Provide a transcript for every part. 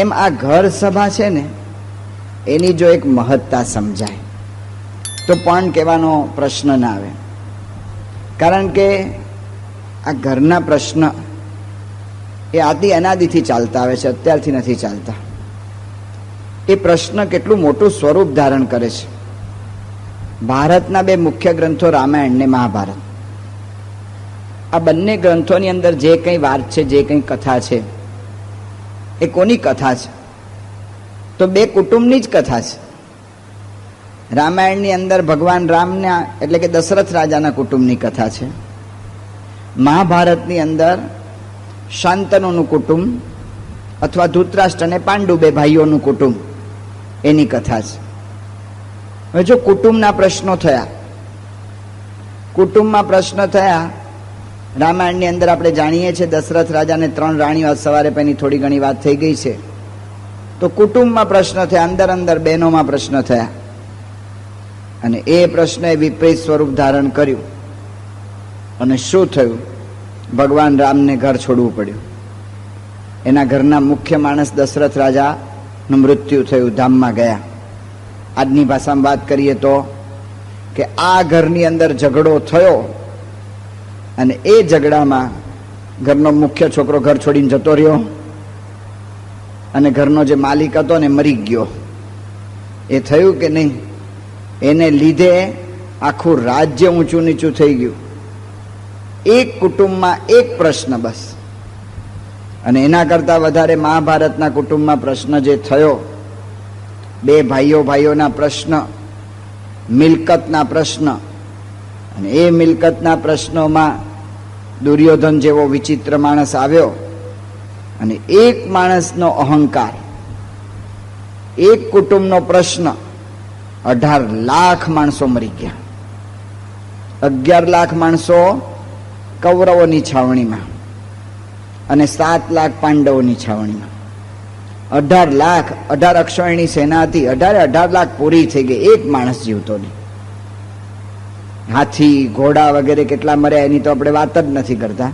એમ આ ઘર સભા છે ને, એની જો એક મહત્તા સમજાય તો પણ કહેવાનો પ્રશ્ન ના આવે. કારણ કે આ ઘરના પ્રશ્ન એ આદિ અનાદિથી ચાલતા આવે છે, અત્યારથી નથી ચાલતા. એ પ્રશ્ન કેટલું મોટું સ્વરૂપ ધારણ કરે છે. ભારતના બે મુખ્ય ગ્રંથો રામાયણ ને મહાભારત, આ બંને ગ્રંથોની અંદર જે કંઈ વાત છે, જે કંઈ કથા છે, એ કોની કથા છે? તો બે કુટુંબની જ કથા છે. રામાયણની અંદર ભગવાન રામના એટલે કે દશરથ રાજાના કુટુંબની કથા છે. મહાભારતની અંદર શાંતનુનું કુટુંબ અથવા ધૃતરાષ્ટ્ર અને પાંડુ બે ભાઈઓનું કુટુંબ, એની કથા છે. હવે જો કુટુંબના પ્રશ્નો થયા, કુટુંબમાં પ્રશ્ન થયા, રામાયણની અંદર આપણે જાણીએ છીએ દશરથ રાજાને 3 રાણીઓ, આજ સવારે પેની થોડી ઘણી વાત થઈ ગઈ છે. તો કુટુંબમાં પ્રશ્ન થયા, અંદર અંદર બહેનોમાં પ્રશ્ન થયા, અને એ પ્રશ્નએ વિપરીત સ્વરૂપ ધારણ કર્યું. અને શું થયું? ભગવાન રામને ઘર છોડવું પડ્યું. એના ઘરના મુખ્ય માણસ દશરથ રાજાનું મૃત્યુ થયું, ધામમાં ગયા. આજની ભાષામાં વાત કરીએ તો કે આ ઘરની અંદર ઝઘડો થયો, અને એ ઝઘડામાં ઘરનો મુખ્ય છોકરો ઘર છોડીને જતો રહ્યો, અને ઘરનો જે માલિક હતો ને મરી ગયો. એ થયું કે નહીં? એને લીધે આખું રાજ્ય ઊંચું નીચું થઈ ગયું. એક કુટુંબમાં એક પ્રશ્ન બસ. અને એના કરતાં વધારે મહાભારતના કુટુંબમાં પ્રશ્ન જે થયો, બે ભાઈઓના પ્રશ્ન, મિલકતના પ્રશ્ન. અને એ મિલકતના પ્રશ્નોમાં દુર્યોધન જેવો વિચિત્ર માણસ આવ્યો, અને એક માણસનો અહંકાર, એક કુટુંબનો પ્રશ્ન, 18 લાખ માણસો મરી ગયા. 11 લાખ માણસો કૌરવોની છાવણીમાં અને 7 લાખ પાંડવોની છાવણીમાં. 18 લાખ, 18 અક્ષોહિણી સેના હતી, 18 લાખ પૂરી થઈ ગઈ, એક માણસ જીવતો નહીં. હાથી, ઘોડા વગેરે કેટલા મર્યા એની તો આપણે વાત જ નથી કરતા.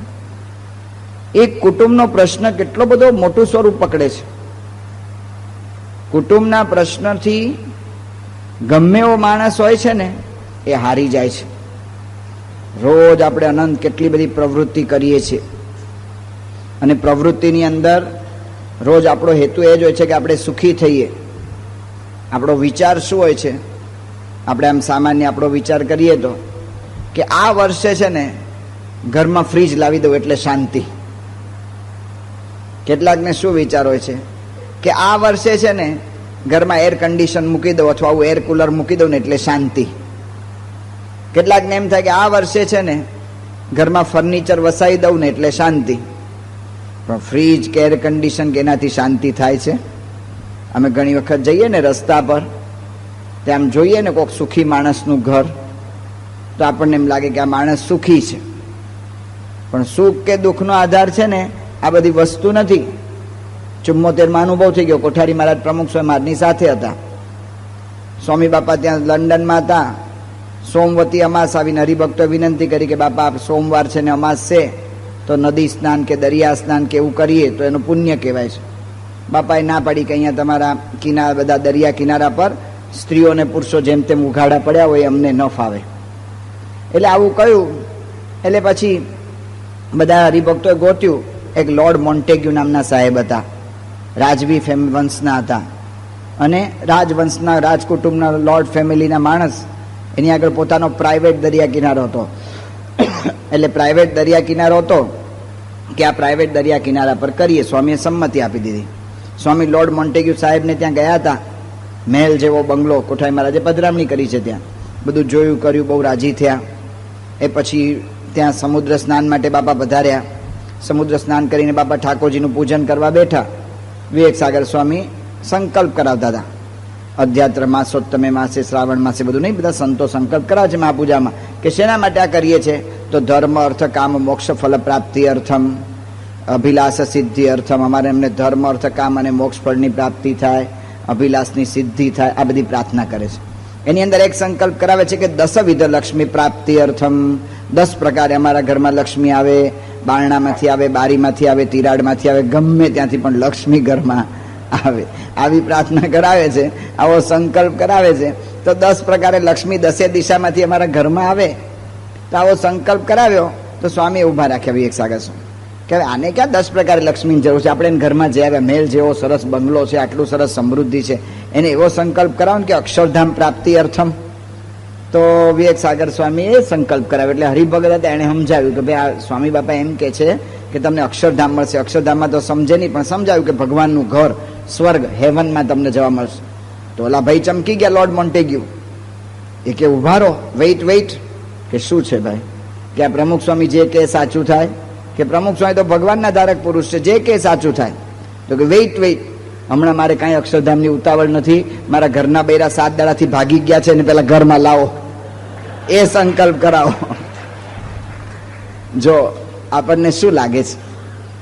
એક કુટુંબનો પ્રશ્ન કેટલો બધો મોટું સ્વરૂપ પકડે છે. કુટુંબના પ્રશ્નથી ગમે એવો માણસ હોય છે ને, એ હારી જાય છે. રોજ આપણે અનંત કેટલી બધી પ્રવૃત્તિ કરીએ છીએ, અને પ્રવૃત્તિની અંદર રોજ આપણો હેતુ એ જ હોય છે કે આપણે સુખી થઈએ. આપણો વિચાર શું હોય છે? આપણે આમ સામાન્ય આપણો વિચાર કરીએ તો કે આ વર્ષે છે ને ઘરમાં ફ્રીજ લાવી દઉં એટલે શાંતિ. કેટલાકને શું વિચાર હોય છે કે આ વર્ષે છે ને ઘરમાં એર કન્ડિશન મૂકી દઉં અથવા આવું એર કુલર મૂકી દઉં ને એટલે શાંતિ. કેટલાકને એમ થાય કે આ વર્ષે છે ને ઘરમાં ફર્નિચર વસાવી દઉં ને એટલે શાંતિ. પણ ફ્રીજ કે એર કન્ડિશન કે એનાથી શાંતિ થાય છે? અમે ઘણી વખત જઈએ ને રસ્તા પર, ત્યાં આમ જોઈએ ને કોઈક સુખી માણસનું ઘર, તો આપણને એમ લાગે કે આ માણસ સુખી છે. પણ સુખ કે દુઃખનો આધાર છે ને આ બધી વસ્તુ નથી. 74માં અનુભવ થઈ ગયો. કોઠારી મહારાજ પ્રમુખ સ્વામી મહારાજની સાથે હતા. સ્વામી બાપા ત્યાં લંડનમાં હતા. સોમવતી અમાસ આવીને હરિભક્તોએ વિનંતી કરી કે બાપા સોમવાર છે ને અમાસ છે, તો નદી સ્નાન કે દરિયા સ્નાન કે એવું કરીએ તો એનું પુણ્ય કહેવાય છે. બાપાએ ના પાડી કે અહીંયા તમારા કિનારા, બધા દરિયા કિનારા પર સ્ત્રીઓ અને પુરુષો જેમ તેમ ઉઘાડા પડ્યા હોય, અમને ન ફાવે. એટલે આવું કહ્યું. એટલે પછી બધા હરિભક્તોએ ગોત્યું. એક લોર્ડ મોન્ટેગ્યુ નામના સાહેબ હતા, રાજવી વંશના હતા, અને રાજવંશના રાજકુટુંબના લોર્ડ ફેમિલીના માણસ. એની આગળ પોતાનો પ્રાઇવેટ દરિયા કિનારો હતો. એટલે પ્રાઇવેટ દરિયા કિનારો હતો કે આ પ્રાઇવેટ દરિયા કિનારા પર કરીએ. સ્વામીએ સંમતિ આપી દીધી. સ્વામી લોર્ડ મોન્ટેગ્યુ સાહેબને ત્યાં ગયા હતા. મહેલ જેવો બંગલો કોઠારી મહારાજે પધરામણી કરી છે. ત્યાં બધું જોયું, કર્યું, બહુ રાજી થયા. એ પછી ત્યાં સમુદ્ર સ્નાન માટે બાપા પધાર્યા. સમુદ્ર સ્નાન કરીને બાપા ઠાકોરજીનું પૂજન કરવા બેઠા. વિવેક સાગર સ્વામી સંકલ્પ કરાવતા હતા. અધ્યાત્ર માસોત્તમે માસે, શ્રાવણ માસે, બધું નહીં, બધા સંતો સંકલ્પ કરાવે છે મહાપૂજામાં કે શેના માટે આ કરીએ છીએ? તો ધર્મ અર્થ કામ મોક્ષ ફલ પ્રાપ્તિ અર્થમ, અભિલાષ સિદ્ધિ અર્થમ. અમારે એમને ધર્મ અર્થ કામ અને મોક્ષ ફળની પ્રાપ્તિ થાય, અભિલાષની સિદ્ધિ થાય, આ બધી પ્રાર્થના કરે છે. એની અંદર એક સંકલ્પ કરાવે છે કે 10 વિધ લક્ષ્મી પ્રાપ્તિ અર્થમ. 10 પ્રકારે અમારા ઘરમાં લક્ષ્મી આવે. બારણામાંથી આવે, બારીમાંથી આવે, તિરાડમાંથી આવે, ગમે ત્યાંથી પણ લક્ષ્મી ઘરમાં આવે. આવી પ્રાર્થના કરાવે છે, આવો સંકલ્પ કરાવે છે, તો 10 પ્રકારે લક્ષ્મી 10 દિશામાંથી અમારા ઘરમાં આવે. તો આવો સંકલ્પ કરાવ્યો તો સ્વામી ઊભા રાખ્યા વિવેક સાગર સ્વામી કે આને ક્યાં 10 પ્રકારે લક્ષ્મીની જરૂર છે, આપણે એને ઘરમાં જે આવ્યા, મહેલ જેવો સરસ બંગલો છે, આટલું સરસ સમૃદ્ધિ છે, એને એવો સંકલ્પ કરાવો ને કે અક્ષરધામ પ્રાપ્તિ અર્થમ. તો વિવેક સાગર સ્વામી એ સંકલ્પ કરાવ્યો. એટલે હરિભગત હતા, એને સમજાવ્યું કે ભાઈ આ સ્વામી બાપા એમ કે છે કે તમને અક્ષરધામ મળશે. અક્ષરધામમાં તો સમજે નહીં, પણ સમજાવ્યું કે ભગવાનનું ઘર, સ્વર્ગ, હેવનમાં તમને જવા મળશે. તો ઓલા ભાઈ ચમકી ગયા, લોર્ડ મોન્ટેગ્યુ. એ કે ઉભા રહો, વેઇટ. કે શું છે ભાઈ? કે આ પ્રમુખ સ્વામી જે કે સાચું થાય? કે પ્રમુખ સ્વામી તો ભગવાનના ધારક પુરુષ છે, જે કે સાચું થાય. તો કે વેઇટ, હમણાં મારે કાંઈ અક્ષરધામની ઉતાવળ નથી, મારા ઘરના બૈરા 7 દાડાથી ભાગી ગયા છે, ને પેલા ઘરમાં લાવો, એ સંકલ્પ કરાવો. જો આપણને શું લાગે છે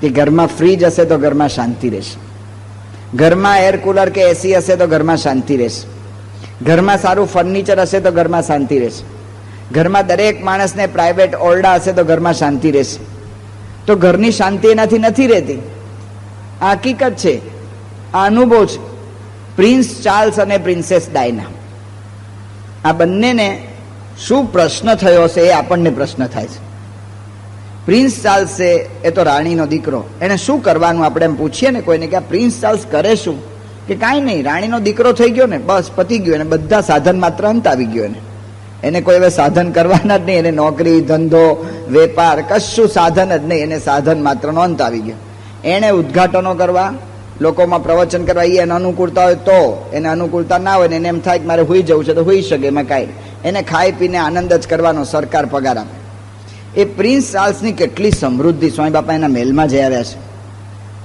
કે ઘરમાં ફ્રીજ હશે તો ઘરમાં શાંતિ રહેશે, ઘરમાં એર કુલર કે એસી હશે તો ઘરમાં શાંતિ રહેશે, ઘરમાં સારું ફર્નિચર હશે તો ઘરમાં શાંતિ રહેશે, ઘરમાં દરેક માણસને પ્રાઇવેટ ઓરડા હશે તો ઘરમાં શાંતિ રહેશે. તો ઘરની શાંતિ એનાથી નથી રહેતી. આ હકીકત છે, આ અનુભવ છે. પ્રિન્સ ચાર્લ્સ અને પ્રિન્સેસ ડાયના, આ બંનેને શું પ્રશ્ન થયો હશે એ આપણને પ્રશ્ન થાય છે. પ્રિન્સ ચાર્લ્સ છે એ તો રાણીનો દીકરો, એને શું કરવાનું આપણે એમ પૂછીએ ને કોઈને કે આ પ્રિન્સ ચાર્લ્સ કરે શું? કે કાંઈ નહીં, રાણીનો દીકરો થઈ ગયો ને, બસ પતી ગયો, એને બધા સાધન માત્ર અંત આવી ગયો. એને કોઈ હવે સાધન કરવાના જ નહીં, એને નોકરી, ધંધો, વેપાર કશું સાધન જ નહીં, એને સાધન માત્રનો અંત આવી ગયો. એને ઉદ્ઘાટનો કરવા, લોકોમાં પ્રવચન કરવા, એને અનુકૂળતા હોય તો, એને અનુકૂળતા ના હોય ને એને એમ થાય કે મારે હુઈ જવું છે તો હુઈ શકે, એમાં કાંઈ. એને ખાઈ પીને આનંદ જ કરવાનો, સરકાર પગાર આપે. એ પ્રિન્સ ચાર્લ્સની કેટલી સમૃદ્ધિ, સ્વામી બાપા એના મહેલમાં જઈ આવ્યા છે.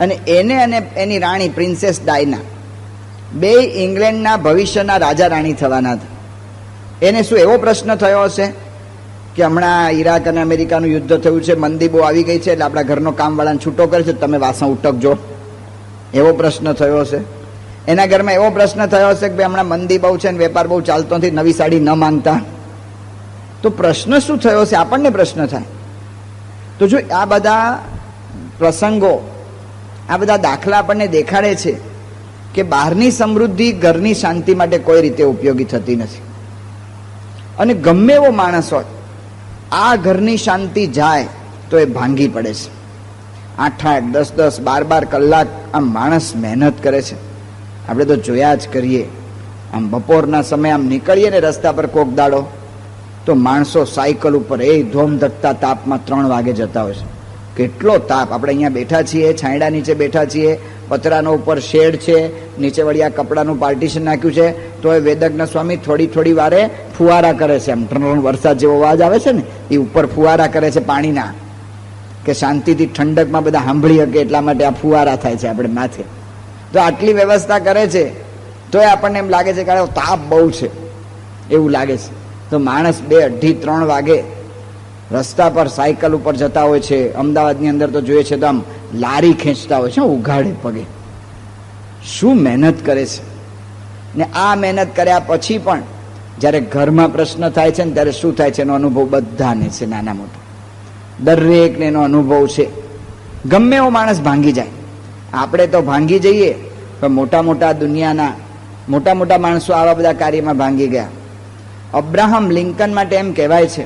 અને એને અને એની રાણી પ્રિન્સેસ ડાયના બે ઇંગ્લેન્ડના ભવિષ્યના રાજા રાણી થવાના હતા. એને શું એવો પ્રશ્ન થયો હશે કે હમણાં ઈરાક અને અમેરિકાનું યુદ્ધ થયું છે, મંદી બહુ આવી ગઈ છે, એટલે આપણા ઘરનો કામવાળાને છૂટો કરે છે, તમે વાસણ ઉટકજો, એવો પ્રશ્ન થયો હશે. એના ઘરમાં એવો પ્રશ્ન થયો હશે કે ભાઈ હમણાં મંદી બહુ છે ને વેપાર બહુ ચાલતો નથી, નવી સાડી ન માંગતા. તો પ્રશ્ન શું થયો હશે? આપણને પ્રશ્ન થાય. તો જો આ બધા પ્રસંગો, આ બધા દાખલા આપણને દેખાડે છે કે બહારની સમૃદ્ધિ ઘરની શાંતિ માટે કોઈ રીતે ઉપયોગી થતી નથી. અને ગમે એવો માણસ હોય, આ ઘરની શાંતિ જાય તો એ ભાંગી પડે છે. 8-8, 10-10, 12-12 કલાક આમ માણસ મહેનત કરે છે. આપણે તો જોયા જ કરીએ, આમ બપોરના સમયે આમ નીકળીએ ને રસ્તા પર કોક દાડો, તો માણસો સાયકલ ઉપર એ ધોમધકતા તાપમાં 3 વાગે જતા હોય છે. કેટલો તાપ! આપણે અહીંયા બેઠા છીએ, છાંયડા નીચે બેઠા છીએ, પતરાનો ઉપર શેડ છે, નીચે વળી આ કપડાનું પાર્ટીશન નાખ્યું છે, તો એ વેદજ્ઞ સ્વામી થોડી વારે ફુવારા કરે છે. આમ વરસાદ જેવો અવાજ આવે છે ને, એ ઉપર ફુવારા કરે છે પાણીના, કે શાંતિથી ઠંડકમાં બધા સાંભળી શકે એટલા માટે આ ફુવારા થાય છે આપણે માથે. તો આટલી વ્યવસ્થા કરે છે તો એ આપણને એમ લાગે છે કે તાપ બહુ છે એવું લાગે છે. તો માણસ 2, 2:30, 3 વાગે રસ્તા પર સાયકલ ઉપર જતા હોય છે. અમદાવાદની અંદર તો જોઈએ છે તો આમ લારી ખેંચતા હોય છે ઉઘાડે પગે. શું મહેનત કરે છે! ને આ મહેનત કર્યા પછી પણ જ્યારે ઘરમાં પ્રશ્ન થાય છે ને ત્યારે શું થાય છે એનો અનુભવ બધાને છે, નાના મોટા દરેકને એનો અનુભવ છે. ગમે એવો માણસ ભાંગી જાય, આપણે તો ભાંગી જઈએ, પણ મોટા દુનિયાના મોટા માણસો આવા બધા કાર્યમાં ભાંગી ગયા. અબ્રાહમ લિંકન માટે એમ કહેવાય છે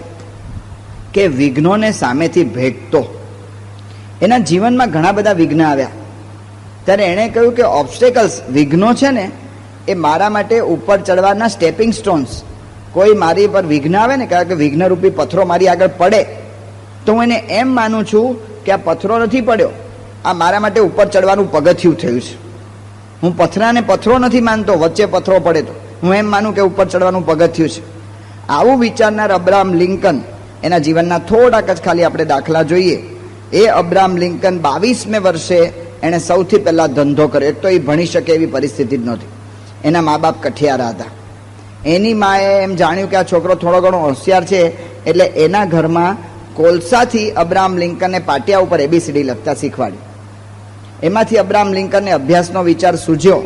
કે વિઘ્નોને સામેથી ભેટતો. એના જીવનમાં ઘણા બધા વિઘ્ન આવ્યા, ત્યારે એણે કહ્યું કે ઓબ્સ્ટેકલ્સ, વિઘ્નો છે ને એ મારા માટે ઉપર ચડવાના સ્ટેપિંગ સ્ટોન્સ. કોઈ મારી પર વિઘ્ન આવે ને, કારણ કે વિઘ્નરૂપી પથ્થરો મારી આગળ પડે તો હું એને એમ માનું છું કે આ પથ્થરો નથી પડ્યો, આ મારા માટે ઉપર ચડવાનું પગથિયું થયું છે. હું પથ્થરાને પથ્થરો નથી માનતો, વચ્ચે પથ્થરો પડે તો હું એમ માનું કે ઉપર ચડવાનું પગથિયું છે. આવું વિચારનાર અબ્રાહમ લિંકન, એના જીવનના થોડાક જ ખાલી આપણે દાખલા જોઈએ. એ અબ્રાહમ લિંકન 22મે વર્ષે એણે સૌથી પહેલા ધંધો કર્યો. એક તો એ ભણી શકે એવી પરિસ્થિતિ જ નહોતી, એના મા બાપ કઠિયારા હતા. એની માએ એમ જાણ્યું કે આ છોકરો થોડો ઘણો હોશિયાર છે, એટલે એના ઘરમાં કોલસાથી અબ્રાહમ લિંકનને પાટિયા ઉપર ABCD લખતા શીખવાડ્યું. એમાંથી અબ્રાહમ લિંકનને અભ્યાસનો વિચાર સૂઝ્યો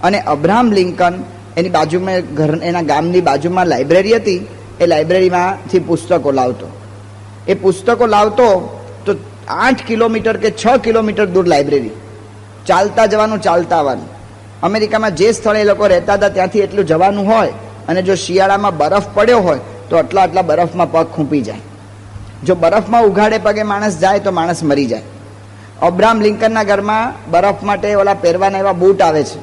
અને અબ્રાહમ લિંકન એની બાજુમાં એના ગામની બાજુમાં લાઇબ્રેરી હતી, એ લાઇબ્રેરીમાંથી પુસ્તકો લાવતો. એ પુસ્તકો લાવતો તો 8 કિલોમીટર કે 6 કિલોમીટર દૂર લાઇબ્રેરી, ચાલતા જવાનું ચાલતા આવવાનું. અમેરિકામાં જે સ્થળે એ લોકો રહેતા હતા ત્યાંથી એટલું જવાનું હોય, અને જો શિયાળામાં બરફ પડ્યો હોય તો આટલા બરફમાં પગ ખૂંપી જાય. જો બરફમાં ઉઘાડે પગે માણસ જાય તો માણસ મરી જાય. અબ્રાહમ લિંકનના ઘરમાં બરફ માટે ઓલા પહેરવાના એવા બૂટ આવે છે.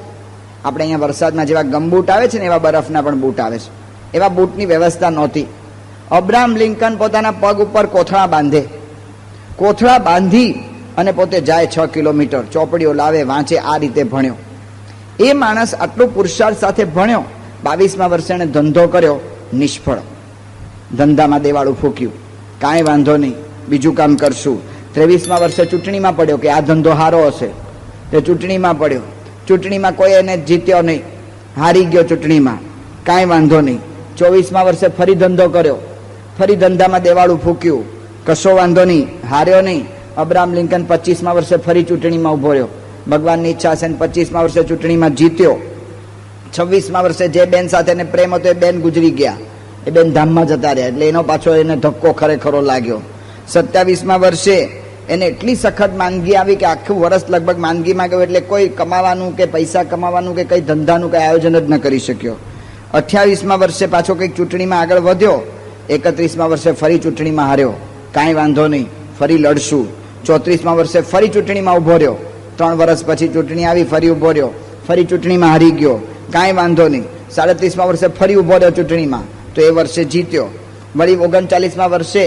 આપણે અહીંયા વરસાદમાં જેવા ગમબૂટ આવે છે ને એવા બરફના પણ બૂટ આવે છે. એવા બૂટની વ્યવસ્થા નહોતી. અબ્રાહમ લિંકન પોતાના પગ ઉપર કોથળા બાંધે, કોથળા બાંધી અને પોતે જાય 6 કિલોમીટર, ચોપડીઓ લાવે, વાંચે. આ રીતે ભણ્યો એ માણસ. આટલું પુરુષાર્થ સાથે ભણ્યો. 22મા વર્ષે એણે ધંધો કર્યો, નિષ્ફળ. ધંધામાં દેવાળું ફૂક્યું. કાંઈ વાંધો નહીં, બીજું કામ કરશું. 23મા વર્ષે ચૂંટણીમાં પડ્યો કે આ ધંધો સારો હશે, તે ચૂંટણીમાં પડ્યો. ચૂંટણીમાં કોઈ એને જીત્યો નહીં, હારી ગયો ચૂંટણીમાં. કાંઈ વાંધો નહીં. 24મા વર્ષે ફરી ધંધો કર્યો, ફરી ધંધામાં દેવાળું ફૂક્યું. કશો વાંધો નહીં, હાર્યો નહીં. અબ્રાહમ લિંકન 25મા વર્ષે ફરી ચૂંટણીમાં ઉભો રહ્યો. ભગવાનની ઈચ્છા છે 25મા વર્ષે ચૂંટણીમાં જીત્યો. 26મા વર્ષે જે બેન સાથે એને પ્રેમ હતો એ બેન ગુજરી ગયા, એ બેન ધામમાં જતા રહ્યા, એટલે એનો પાછો એને ધક્કો ખરેખરો લાગ્યો. 27મા વર્ષે એને એટલી સખત માંદગી આવી કે આખું વર્ષ લગભગ માંદગીમાં ગયો, એટલે કોઈ કમાવાનું કે પૈસા કમાવાનું કે કંઈ ધંધાનું કંઈ આયોજન જ ન કરી શક્યો. 28મા વર્ષે પાછો કંઈક ચૂંટણીમાં આગળ વધ્યો. 31મા વર્ષે ફરી ચૂંટણીમાં હાર્યો. કાંઈ વાંધો નહીં, ફરી લડશું. 34મા વર્ષે ફરી ચૂંટણીમાં ઊભો રહ્યો. 3 વર્ષ પછી ચૂંટણી આવી, ફરી ઊભો રહ્યો, ફરી ચૂંટણીમાં હારી ગયો. કાંઈ વાંધો નહીં. 37મા વર્ષે ફરી ઊભો રહ્યો ચૂંટણીમાં, તો એ વર્ષે જીત્યો. વળી 39મા વર્ષે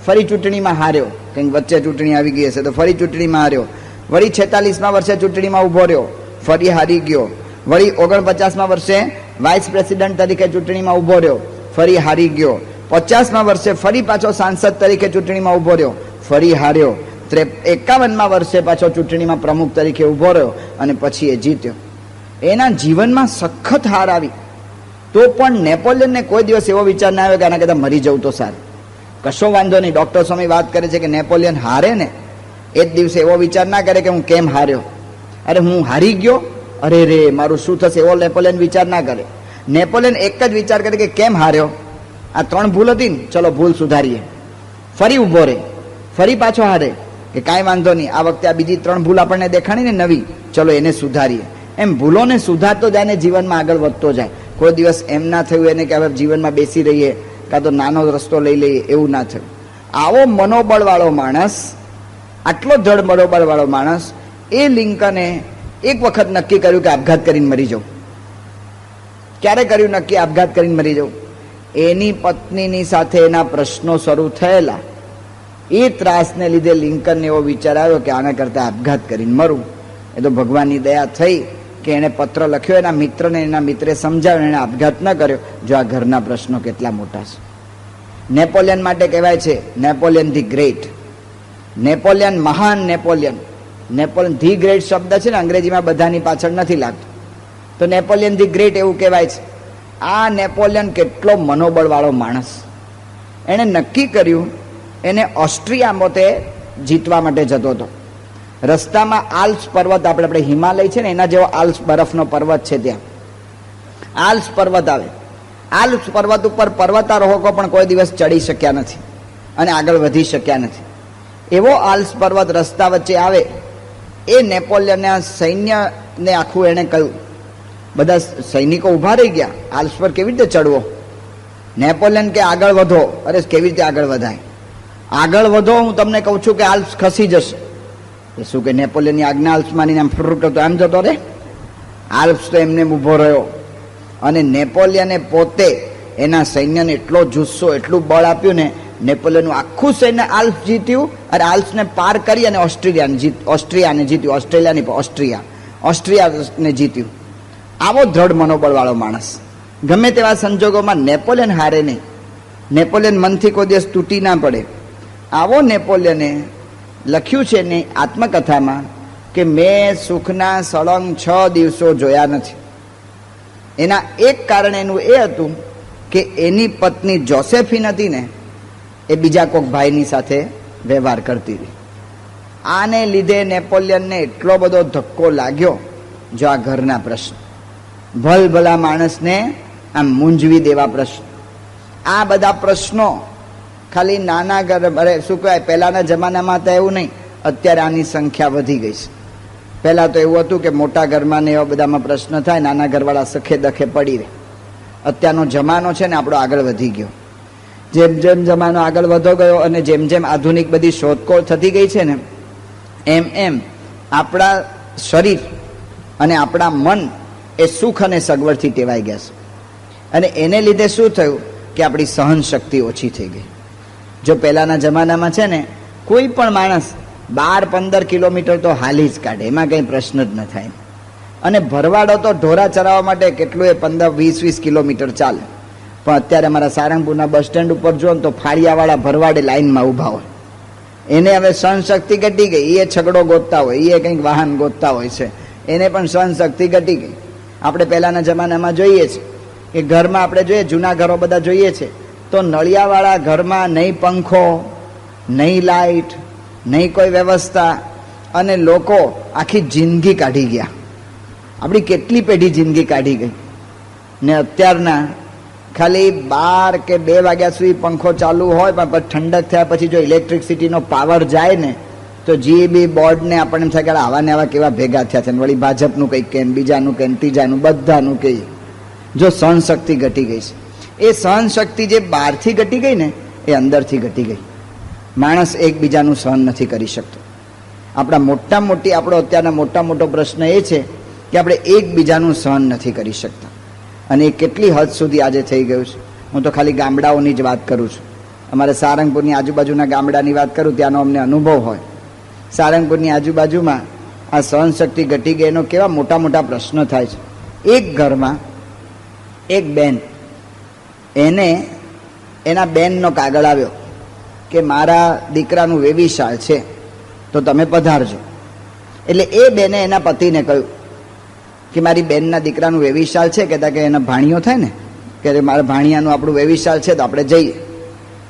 ફરી ચૂંટણીમાં હાર્યો, કંઈક વચ્ચે ચૂંટણી આવી ગઈ હશે તો ફરી ચૂંટણીમાં હાર્યો. વળી 46મા વર્ષે ચૂંટણીમાં ઊભો રહ્યો, ફરી હારી ગયો. વળી 49મા વર્ષે વાઇસ પ્રેસિડન્ટ તરીકે ચૂંટણીમાં ઊભો રહ્યો, ફરી હારી ગયો. 50મા વર્ષે ફરી પાછો સાંસદ તરીકે ચૂંટણીમાં ઊભો રહ્યો, ફરી હાર્યો. 51મા વર્ષે પાછો ચૂંટણીમાં પ્રમુખ તરીકે ઊભો રહ્યો અને પછી એ જીત્યો. એના જીવનમાં સખત હાર આવી, તો પણ નેપોલિયનને કોઈ દિવસ એવો વિચાર ના આવ્યો કે આના કરતાં મરી જવું તો સારું. કશો વાંધો નહીં. ડૉક્ટર સ્વામી વાત કરે છે કે નેપોલિયન હારે ને એ જ દિવસે એવો વિચાર ના કરે કે હું કેમ હાર્યો, અરે હું હારી ગયો, અરે રે મારું શું થશે, એવો નેપોલિયન વિચાર ના કરે. નેપોલિયન એક જ વિચાર કરે કે કેમ હાર્યો, આ 3 ભૂલ હતી ને, ચલો ભૂલ સુધારીએ. ફરી ઊભો રહે, ફરી પાછો હારે કે કાંઈ વાંધો નહીં, આ વખતે આ બીજી 3 ભૂલ આપણને દેખાણી ને નવી, ચલો એને સુધારીએ. એમ ભૂલોને સુધારતો જાય ને જીવનમાં આગળ વધતો જાય. કોઈ દિવસ એમ ના થયું એને કે હવે જીવનમાં બેસી રહીએ કાં તો નાનો રસ્તો લઈ લઈએ, એવું ના થયું. આવો મનોબળવાળો માણસ, આટલો જડ મનોબળવાળો માણસ, એ લિંકને એક વખત નક્કી કર્યું કે આપઘાત કરીને મરી જાઉં. ક્યારે કર્યું નક્કી આપઘાત કરીને મરી જાઉં? એની પત્નીની સાથે એના પ્રશ્નો શરૂ થયેલા, એ ત્રાસને લીધે લિંકનને એવો વિચાર આવ્યો કે આના કરતાં આપઘાત કરીને મરું. એ તો ભગવાનની દયા થઈ કે એણે પત્ર લખ્યો એના મિત્રને, એના મિત્રે સમજાવ્યો, એણે આપઘાત ન કર્યો. જો આ ઘરના પ્રશ્નો કેટલા મોટા છે. નેપોલિયન માટે કહેવાય છે નેપોલિયન ધી ગ્રેટ. નેપોલિયન મહાન નેપોલિયન. નેપોલિયન ધી ગ્રેટ શબ્દ છે ને અંગ્રેજીમાં બધાની પાછળ નથી લાગતો, તો નેપોલિયન ધી ગ્રેટ એવું કહેવાય છે. આ નેપોલિયન કેટલો મનોબળવાળો માણસ. એણે નક્કી કર્યું, એને ઓસ્ટ્રિયા પોતે જીતવા માટે જતો હતો. રસ્તામાં આલ્પ્સ પર્વત, આપણે હિમાલય છે ને એના જેવો આલ્પ્સ બરફનો પર્વત છે, ત્યાં આલ્પ્સ પર્વત આવે. આલ્પ્સ પર્વત ઉપર પર્વતારોહકો પણ કોઈ દિવસ ચડી શક્યા નથી અને આગળ વધી શક્યા નથી. એવો આલ્પ્સ પર્વત રસ્તા વચ્ચે આવે. એ નેપોલિયનના સૈન્યને આખું એણે કહ્યું, બધા સૈનિકો ઊભા રહી ગયા, આલ્પ્સ પર કેવી રીતે ચડવો? નેપોલિયન કે આગળ વધો. અરે કેવી રીતે આગળ વધાય? આગળ વધો, હું તમને કહું છું કે આલ્પ્સ ખસી જશે. એ શું કે નેપોલિયનની આજ્ઞા આલ્પ્સ માનીને આમ ફર કરતો આમ જતો રે? આલ્પ્સ તો એમને ઊભો રહ્યો. અને નેપોલિયને પોતે એના સૈન્યને એટલો જુસ્સો, એટલું બળ આપ્યું ને, નેપોલિયનનું આખું સૈન્ય આલ્પ્સ જીત્યું અને આલ્પ્સને પાર કરી અને ઓસ્ટ્રિયાને જીત્યું. ઓસ્ટ્રિયાને જીત્યું. આવો દ્રઢ મનોબળવાળો માણસ. ગમે તેવા સંજોગોમાં નેપોલિયન હારે નહીં. નેપોલિયન મનથી કોઈ દિવસ તૂટી ના પડે. આવો નેપોલિયને લખ્યું છે એની આત્મકથામાં કે મેં સુખના સળંગ 6 દિવસો જોયા નથી. એના એક કારણ એનું એ હતું કે એની પત્ની જોસેફીન હતી ને, એ બીજા કોઈક ભાઈની સાથે વ્યવહાર કરતી હતી. આને લીધે નેપોલિયનને એટલો બધો ધક્કો લાગ્યો. જો આ ઘરના પ્રશ્ન, ભલભલા માણસને આમ મૂંઝવી દેવા પ્રશ્ન. આ બધા પ્રશ્નો ખાલી નાના ઘર, અરે શું કહેવાય, પહેલાના જમાનામાં તો એવું નહીં, અત્યારે આની સંખ્યા વધી ગઈ છે. પહેલાં તો એવું હતું કે મોટા ઘરમાં ને એવા બધામાં પ્રશ્ન થાય, નાના ઘરવાળા સખે દખે પડી રહે. અત્યારનો જમાનો છે ને આપણો આગળ વધી ગયો. જેમ જેમ જમાનો આગળ વધતો ગયો અને જેમ જેમ આધુનિક બધી શોધખોળ થતી ગઈ છે ને એમ એમ આપણા શરીર અને આપણા મન એ સુખ અને સગવડથી ટેવાઈ ગયા છે. અને એને લીધે શું થયું કે આપણી સહન શક્તિ ઓછી થઈ ગઈ. જો પહેલાંના જમાનામાં છે ને કોઈ પણ માણસ 12-15 કિલોમીટર તો હાલી જ કાઢે, એમાં કંઈ પ્રશ્ન જ ન થાય. અને ભરવાડો તો ઢોરા ચરાવવા માટે કેટલું એ 15-20 કિલોમીટર ચાલે. પણ અત્યારે અમારા સારંગપુરના બસ સ્ટેન્ડ ઉપર જો ને તો ફાળિયાવાળા ભરવાડે લાઈનમાં ઊભા હોય. એને હવે સહનશક્તિ ઘટી ગઈ, એ છગડો ગોતતા હોય, એ કંઈક વાહન ગોતતા હોય છે, એને પણ સહનશક્તિ ઘટી ગઈ. આપણે પહેલાંના જમાનામાં જોઈએ છીએ કે ઘરમાં આપણે જોઈએ, જૂના ઘરો બધા જોઈએ છે તો નળિયાવાળા ઘરમાં નહીં પંખો, નહીં લાઇટ, નહીં કોઈ વ્યવસ્થા, અને લોકો આખી જિંદગી કાઢી ગયા. આપણી કેટલી પેઢી જિંદગી કાઢી ગઈ. ને અત્યારના ખાલી 12 કે 2 વાગ્યા સુધી પંખો ચાલુ હોય, પણ ઠંડક થયા પછી જો ઇલેક્ટ્રિસિટીનો પાવર જાય ને તો જીબી બોર્ડને આપણને એમ થાય કે આવા ને આવા કેવા ભેગા થયા છે. વળી ભાજપનું કંઈક કે, બીજાનું કે, ત્રીજાનું, બધાનું કહીએ. જો સહનશક્તિ ઘટી ગઈ છે. એ સહનશક્તિ જે બહારથી ઘટી ગઈ ને એ અંદરથી ઘટી ગઈ. માણસ એકબીજાનું સહન નથી કરી શકતો. આપણો અત્યારનો મોટો પ્રશ્ન એ છે કે આપણે એકબીજાનું સહન નથી કરી શકતા. અને એ કેટલી હદ સુધી આજે થઈ ગયું છે. હું તો ખાલી ગામડાઓની જ વાત કરું છું. અમારે સારંગપુરની આજુબાજુના ગામડાની વાત કરું, ત્યાંનો અમને અનુભવ હોય. સારંગપુરની આજુબાજુમાં આ સહનશક્તિ ઘટી ગઈ એનો કેવા મોટા પ્રશ્ન થાય છે. એક ઘરમાં એક બેન, એને એના બેનનો કાગળ આવ્યો કે મારા દીકરાનું વેવિશાળ છે તો તમે પધારજો. એટલે એ બેને એના પતિને કહ્યું કે મારી બેનના દીકરાનું વેવિશાળ છે, કહેતા કે એના ભાણિયો થાય ને કે મારા ભાણિયાનું આપણું વેવિશાળ છે તો આપણે જઈએ.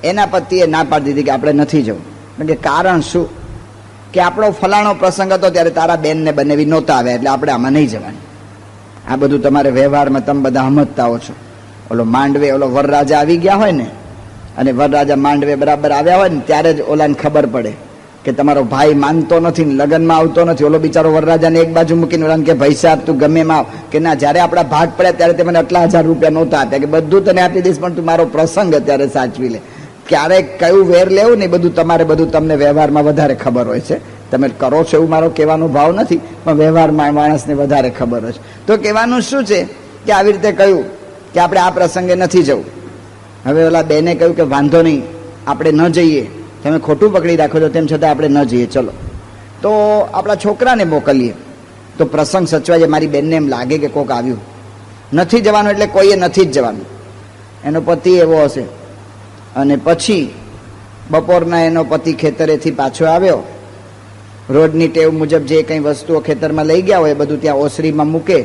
એના પતિએ ના પાડી દીધી કે આપણે નથી જવું. કે કારણ શું? કે આપણો ફલાણો પ્રસંગ હતો ત્યારે તારા બેનને બનેવી નહોતા આવ્યા એટલે આપણે આમાં નહીં જવાનું. આ બધું તમારે વ્યવહારમાં તમે બધા સમજતા હો છો. ઓલો માંડવે ઓલો વરરાજા આવી ગયા હોય ને, અને વરરાજા માંડવે બરાબર આવ્યા હોય ને ત્યારે જ ઓલાને ખબર પડે કે તમારો ભાઈ માનતો નથી ને લગ્નમાં આવતો નથી. ઓલો બિચારો વરરાજાને એક બાજુ મૂકીને ઓલાને કે ભાઈ સાહેબ તું ગમે એમાં આવ. કે ના, જ્યારે આપણા ભાગ પડ્યા ત્યારે તે મને આટલા 1000 રૂપિયા નહોતા આપ્યા, કે બધું તને આપી દઈશ પણ તું મારો પ્રસંગ અત્યારે સાચવી લે. ક્યારેક કયું વેર લેવું ને બધું તમને વ્યવહારમાં વધારે ખબર હોય છે. તમે કરો છો એવું મારો કહેવાનો ભાવ નથી, પણ વ્યવહારમાં માણસને વધારે ખબર હોય છે. તો કહેવાનું શું છે કે આવી રીતે કહ્યું કે આપણે આ પ્રસંગે નથી જવું. હવે ઓલા બેને કહ્યું કે વાંધો નહીં, આપણે ન જઈએ, તમે ખોટું પકડી રાખો છો, તેમ છતાં આપણે ન જઈએ, ચલો. તો આપણા છોકરાને મોકલીએ તો પ્રસંગ સચવાય જાય. મારી બેનને એમ લાગે કે કોક આવ્યું. નથી જવાનું એટલે કોઈએ નથી જ જવાનું. એનો પતિ એવો હશે. અને પછી બપોરના એનો પતિ ખેતરેથી પાછો આવ્યો. રોજની ટેવ મુજબ જે કંઈ વસ્તુઓ ખેતરમાં લઈ ગયા હોય એ બધું ત્યાં ઓસરીમાં મૂકે,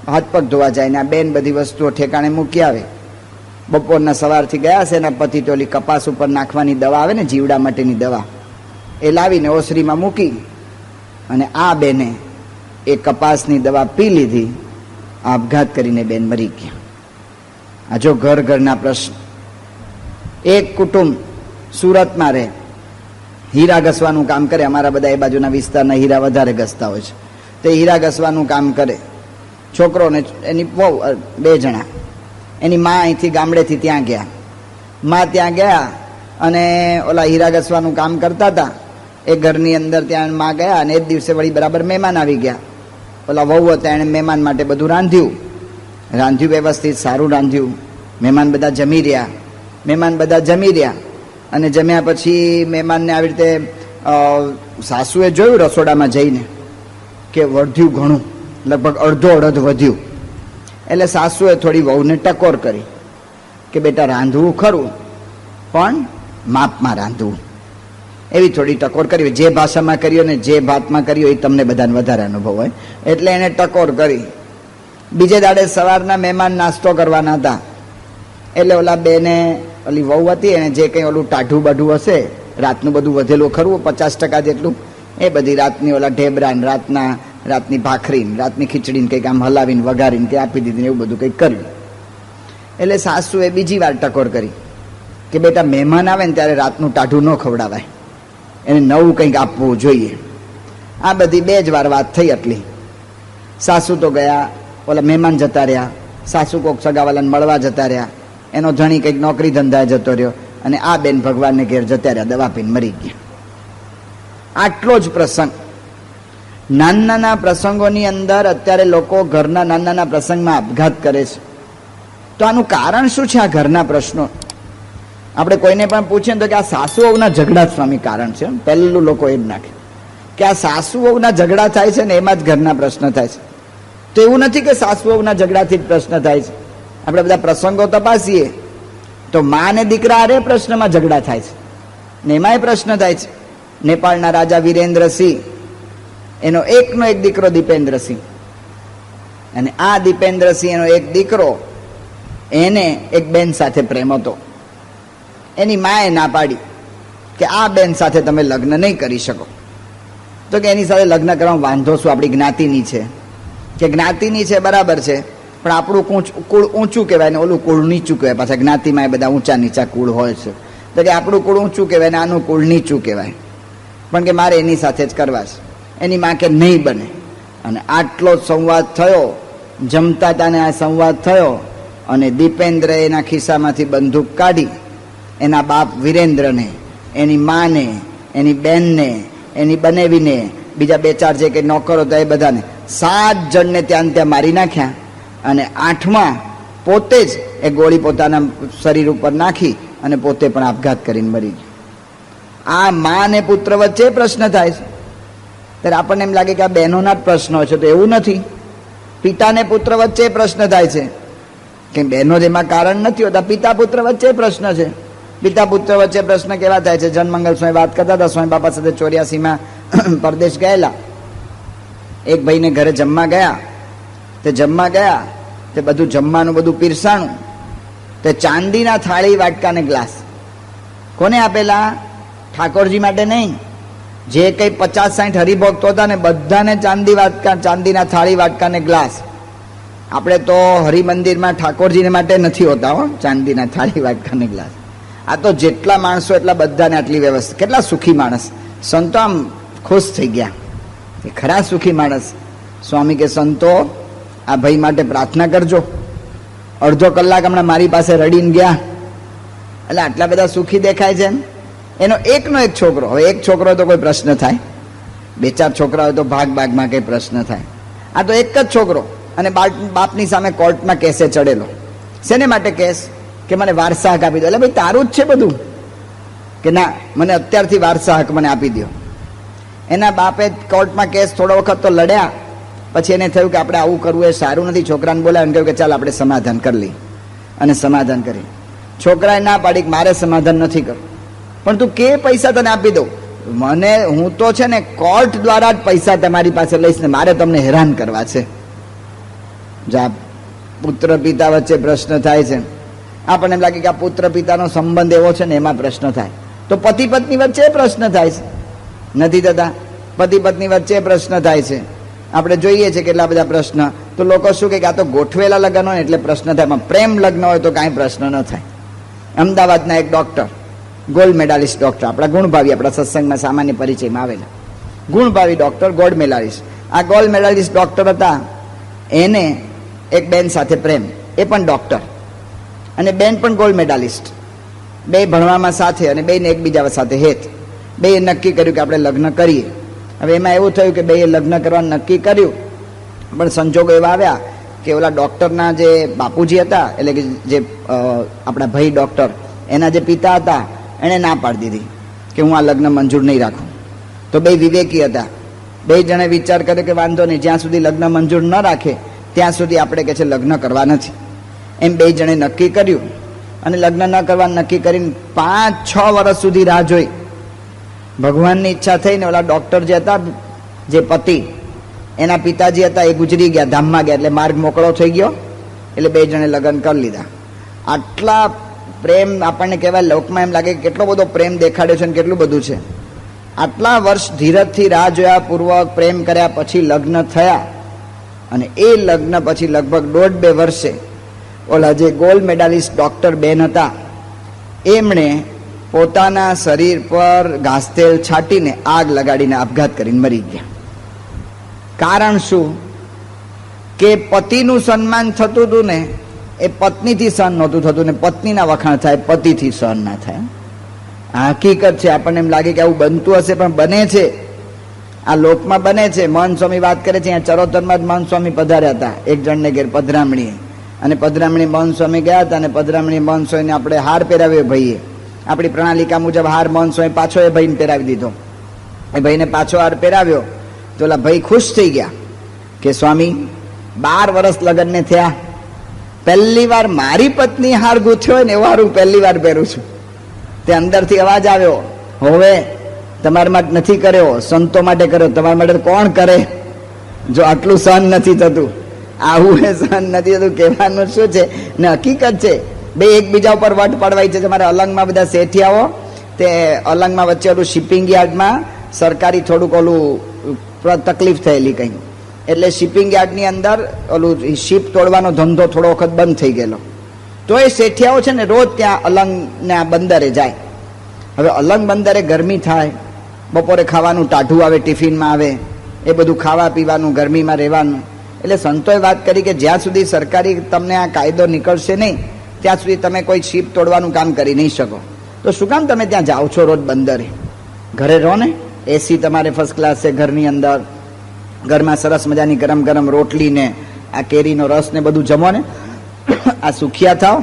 હાથ પગ ધોવા જાય ને આ બેન બધી વસ્તુઓ ઠેકાણે મૂકી આવે. બપોરના સવારથી ગયા છે એના પતિ તો ઓલી કપાસ ઉપર નાખવાની દવા આવે ને, જીવડા માટેની દવા, એ લાવીને ઓસરીમાં મૂકી. અને આ બેને એ કપાસની દવા પી લીધી, આપઘાત કરીને બેન મરી ગયા. આ જો ઘરના પ્રશ્ન. એક કુટુંબ સુરતમાં રહે, હીરા ઘસવાનું કામ કરે. અમારા બધા એ બાજુના વિસ્તારના હીરા વધારે ઘસતા હોય છે. તે હીરા ઘસવાનું કામ કરે. છોકરો ને એની વહુ, 2 જણા. એની મા અહીંથી ગામડેથી ત્યાં ગયા. મા ત્યાં ગયા અને ઓલા હીરા ઘસવાનું કામ કરતા હતા એ ઘરની અંદર. ત્યાં મા ગયા અને એ જ દિવસે વળી બરાબર મહેમાન આવી ગયા. ઓલા વહુ હતા, એણે મહેમાન માટે બધું રાંધ્યું વ્યવસ્થિત, સારું રાંધ્યું. મહેમાન બધા જમી રહ્યા. અને જમ્યા પછી મહેમાનને આવી રીતે સાસુએ જોયું રસોડામાં જઈને કે વધ્યું ઘણું, લગભગ અડધો વધ્યું. એટલે સાસુએ થોડી વહુને ટકોર કરી કે બેટા રાંધવું ખરું પણ માપમાં રાંધવું. એવી થોડી ટકોર કરી. જે ભાષામાં કર્યો ને જે ભાતમાં કર્યો એ તમને બધાને વધારે અનુભવ હોય એટલે એને ટકોર કરી. બીજે દાડે સવારના મહેમાન નાસ્તો કરવાના હતા એટલે ઓલા બેને, ઓલી વહુ હતી, એને જે કંઈ ઓલું ટાઢું બાઢું હશે, રાતનું બધું વધેલું ખરું 50% જેટલું, એ બધી રાતની ઓલા ઢેબરા, રાતની ભાખરી, રાતની ખીચડીને કંઈક આમ હલાવીને વઘારીને કે આપી દીધી, એવું બધું કંઈક કર્યું. એટલે સાસુએ બીજી વાર ટકોર કરી કે બેટા મહેમાન આવે ને ત્યારે રાતનું ટાઢું ન ખવડાવાય, એને નવું કંઈક આપવું જોઈએ. આ બધી 2 જ વાર વાત થઈ આટલી. સાસુ તો ગયા, ઓલા મહેમાન જતા રહ્યા, સાસુ કોક સગાવાલાને મળવા જતા રહ્યા, એનો ધણી કંઈક નોકરી ધંધાએ જતો રહ્યો, અને આ બેન ભગવાનને ઘેર જતા રહ્યા, દવા પીને મરી ગયા. આટલો જ પ્રસંગ. નાના નાના પ્રસંગોની અંદર અત્યારે લોકો ઘરના નાના નાના પ્રસંગમાં આપઘાત કરે છે. તો આનું કારણ શું છે? આ ઘરના પ્રશ્નો આપણે કોઈને પણ પૂછીએ તો કે આ સાસુ વહુના ઝઘડા સ્વામી કારણ છે. પહેલું લોકો એ જ નાખે કે આ સાસુ વહુના ઝઘડા થાય છે ને એમાં જ ઘરના પ્રશ્ન થાય છે. તો એવું નથી કે સાસુ વહુના ઝઘડાથી જ પ્રશ્ન થાય છે. આપણે બધા પ્રસંગો તપાસીએ તો મા ને દીકરા અરે પ્રશ્નમાં ઝઘડા થાય છે ને એમાંય પ્રશ્ન થાય છે. નેપાળના રાજા વીરેન્દ્રસિંહ, એનો એકનો એક દીકરો દીપેન્દ્રસિંહ, અને આ દીપેન્દ્રસિંહ એનો એક દીકરો, એને એક બેન સાથે પ્રેમ હતો. એની માએ ના પાડી કે આ બેન સાથે તમે લગ્ન નહીં કરી શકો. તો કે એની સાથે લગ્ન કરવામાં વાંધો શું, આપણી જ્ઞાતિની છે. કે જ્ઞાતિની છે બરાબર છે, પણ આપણું કુળ ઊંચું કહેવાય ને ઓલું કુળ નીચું કહેવાય. પાછા જ્ઞાતિમાં એ બધા ઊંચા નીચા કુળ હોય છે. તો કે આપણું કુળ ઊંચું કહેવાય ને આનું કુળ નીચું કહેવાય, પણ કે મારે એની સાથે જ કરવા છે. એની માં કે નહીં બને. અને આટલો જ સંવાદ થયો, જમતા તાને આ સંવાદ થયો, અને દીપેન્દ્ર એના ખિસ્સામાંથી બંદૂક કાઢી એના બાપ વિરેન્દ્રને, એની માને, એની બેનને, એની બનેવીને, બીજા 2-4 જે કંઈ નોકરો હતા એ બધાને, 7 જણને ત્યાં મારી નાખ્યા. અને 8મા પોતે જ એ ગોળી પોતાના શરીર ઉપર નાખી અને પોતે પણ આપઘાત કરીને મરી ગયો. આ મા અને પુત્ર વચ્ચે પ્રશ્ન થાય છે. ત્યારે આપણને એમ લાગે કે આ બહેનોના જ પ્રશ્નો છે, તો એવું નથી. પિતા ને પુત્ર વચ્ચે પ્રશ્ન થાય છે કે બહેનો જેમાં કારણ નથી હોતા, પિતા પુત્ર વચ્ચે પ્રશ્ન છે. પિતા પુત્ર વચ્ચે પ્રશ્ન કેવા થાય છે? જનમંગલ સ્વામી વાત કરતા હતા, સ્વામી બાપા સાથે 84માં પરદેશ ગયેલા. એક ભાઈને ઘરે જમવા ગયા, તે જમવા ગયા તે બધું જમવાનું બધું પીરસાણું, તે ચાંદીના થાળી વાટકા ને ગ્લાસ કોને આપેલા? ઠાકોરજી માટે નહીં, જે કંઈ 50-60 હરિભક્તો હતા ને બધાને ચાંદી વાટકા, ચાંદીના થાળી વાટકા ને ગ્લાસ. આપણે તો હરિમંદિરમાં ઠાકોરજીને માટે નથી હોતા હો ચાંદીના થાળી વાટકા ને ગ્લાસ. આ તો જેટલા માણસો એટલા બધાને આટલી વ્યવસ્થા. કેટલા સુખી માણસ! સંતો આમ ખુશ થઈ ગયા, ખરા સુખી માણસ. સ્વામી કે સંતો આ ભાઈ માટે પ્રાર્થના કરજો. અડધો કલાક હમણાં મારી પાસે રડીને ગયા, એટલે આટલા બધા સુખી દેખાય છે. એનો એકનો એક છોકરો, હવે એક છોકરો હોય તો કોઈ પ્રશ્ન થાય, 2-4 છોકરા હોય તો ભાગમાં કઈ પ્રશ્ન થાય. આ તો એક જ છોકરો, અને બાપની સામે કોર્ટમાં કેસે ચડેલો. શેને માટે કેસ? કે મને વારસા હક આપી દો. એટલે ભાઈ તારું જ છે બધું, કે ના મને અત્યારથી વારસા હક મને આપી દો. એના બાપે કોર્ટમાં કેસ થોડો વખત તો લડ્યા, પછી એને થયું કે આપણે આવું કરવું એ સારું નથી. છોકરાને બોલાવ્યો, કહ્યું કે ચાલ આપણે સમાધાન કરી લઈએ. અને સમાધાન કરી. છોકરાએ ના પાડી કે મારે સમાધાન નથી કરવું, પણ તું કે પૈસા તને આપી દઉં. મને, હું તો છે ને કોર્ટ દ્વારા જ પૈસા તમારી પાસે લઈશ ને મારે તમને હેરાન કરવા છે. જા પુત્ર પિતા વચ્ચે પ્રશ્ન થાય છે. આપણને એમ લાગે કે આ પુત્ર પિતાનો સંબંધ એવો છે ને એમાં પ્રશ્ન થાય. તો પતિ પત્ની વચ્ચે પ્રશ્ન થાય છે, નથી થતા? પતિ પત્ની વચ્ચે પ્રશ્ન થાય છે. આપણે જોઈએ છે કેટલા બધા પ્રશ્ન. તો લોકો શું કે આ તો ગોઠવેલા લગ્ન હોય એટલે પ્રશ્ન થાય, પણ પ્રેમ લગ્ન હોય તો કાંઈ પ્રશ્ન ન થાય. અમદાવાદના એક ડોક્ટર, ગોલ્ડ મેડાલિસ્ટ ડોક્ટર, આપણા ગુણભાવી, આપણા સત્સંગમાં સામાન્ય પરિચયમાં આવેલા ગુણભાવી ડોક્ટર, ગોલ્ડ મેડાલિસ્ટ. આ ગોલ્ડ મેડાલિસ્ટ ડોક્ટર હતા. એને એક બેન સાથે પ્રેમ, એ પણ ડોક્ટર અને બેન પણ ગોલ્ડ મેડાલિસ્ટ. બે ભણવામાં સાથે અને બેને એકબીજા સાથે હેત. બે નક્કી કર્યું કે આપણે લગ્ન કરીએ. હવે એમાં એવું થયું કે બે લગ્ન કરવાનું નક્કી કર્યું, પણ સંજોગો એવા આવ્યા કે ઓલા ડૉક્ટરના જે બાપુજી હતા, એટલે કે જે આપણા ભાઈ ડૉક્ટર, એના જે પિતા હતા, એણે ના પાડી દીધી કે હું આ લગ્ન મંજૂર નહીં રાખું. તો બે વિવેકી હતા, બે જણે વિચાર કર્યો કે વાંધો નહીં, જ્યાં સુધી લગ્ન મંજૂર ન રાખે ત્યાં સુધી આપણે કે છે લગ્ન કરવા નથી. એમ બે જણે નક્કી કર્યું અને લગ્ન ન કરવાનું નક્કી કરીને 5-6 વર્ષ સુધી રાહ જોઈ. ભગવાનની ઈચ્છા થઈને ઓલા ડૉક્ટર જે હતા, જે પતિ, એના પિતાજી હતા, એ ગુજરી ગયા, ધામમાં ગયા, એટલે માર્ગ મોકળો થઈ ગયો. એટલે બે જણે લગ્ન કરી લીધા. આટલા પ્રેમ આપણને કહેવાય, લોકમાં એમ લાગે કે કેટલો બધો પ્રેમ દેખાડ્યો છે ને કેટલું બધું છે. આટલા વર્ષ ધીરજથી રાહ જોયા પૂર્વક પ્રેમ કર્યા પછી લગ્ન થયા. અને એ લગ્ન પછી લગભગ 1.5-2 વર્ષે ઓલા જે ગોલ્ડ મેડાલિસ્ટ ડૉક્ટર બેન હતા, એમણે પોતાના શરીર પર ઘાસતેલ છાંટીને આગ લગાડીને આપઘાત કરીને મરી ગયા. કારણ શું? કે પતિનું સન્માન થતું હતું ને એ પત્નીથી સહન નહોતું થતું, ને પત્નીના વખાણ થાય પતિથી સહન ના થાય. આ હકીકત છે. આપણને એમ લાગે કે આવું બનતું હશે, પણ બને છે, આ લોકમાં બને છે. મહન સ્વામી વાત કરે છે, અહીંયા ચરોતરમાં જ મહન સ્વામી પધાર્યા હતા એક જણને ઘેર પધરામણીએ, અને પધરામણી મહન સ્વામી ગયા હતા, અને પધરામણી મહન સ્વામીને આપણે હાર પહેરાવ્યો ભાઈએ. આપણી પ્રણાલિકા મુજબ હાર મહન સ્વામી પાછો એ ભાઈને પહેરાવી દીધો. એ ભાઈને પાછો હાર પહેરાવ્યો તો ઓલા ભાઈ ખુશ થઈ ગયા કે સ્વામી 12 વર્ષ લગ્નને થયા, પહેલી વાર મારી પત્ની હાર ગૂંથ્યો હોય ને એવો હાર હું પહેલી વાર પહેરું છું. તે અંદરથી અવાજ આવ્યો, હવે તમારા માટે નથી કર્યો, સંતો માટે કર્યો, તમારા માટે કોણ કરે? જો આટલું સહન નથી થતું, આવું એ સહન નથી થતું, કહેવાનું શું છે? ને હકીકત છે, બે એકબીજા ઉપર વટ પડવાય છે. તમારે અલંગમાં બધા શેઠિયાઓ, તે અલંગમાં વચ્ચે ઓલું શિપિંગ યાર્ડમાં સરકારી થોડુંક ઓલું તકલીફ થયેલી કંઈ, એટલે શિપિંગ યાર્ડની અંદર ઓલું શિપ તોડવાનો ધંધો થોડો વખત બંધ થઈ ગયેલો. તો એ શેઠિયાઓ છે ને રોજ ત્યાં અલંગના બંદરે જાય. હવે અલંગ બંદરે ગરમી થાય, બપોરે ખાવાનું ટાઢું આવે, ટિફિનમાં આવે, એ બધું ખાવા પીવાનું, ગરમીમાં રહેવાનું. એટલે સંતોએ વાત કરી કે જ્યાં સુધી સરકારી તમને આ કાયદો નીકળશે નહીં ત્યાં સુધી તમે કોઈ શિપ તોડવાનું કામ કરી નહીં શકો. તો શું કામ તમે ત્યાં જાઓ છો રોજ બંદરે? ઘરે રહો ને, એસી તમારે ફર્સ્ટ ક્લાસ છે ઘરની અંદર, ઘરમાં સરસ મજાની ગરમ ગરમ રોટલી ને આ કેરીનો રસ ને બધું જમો ને, આ સુખિયા થાવ.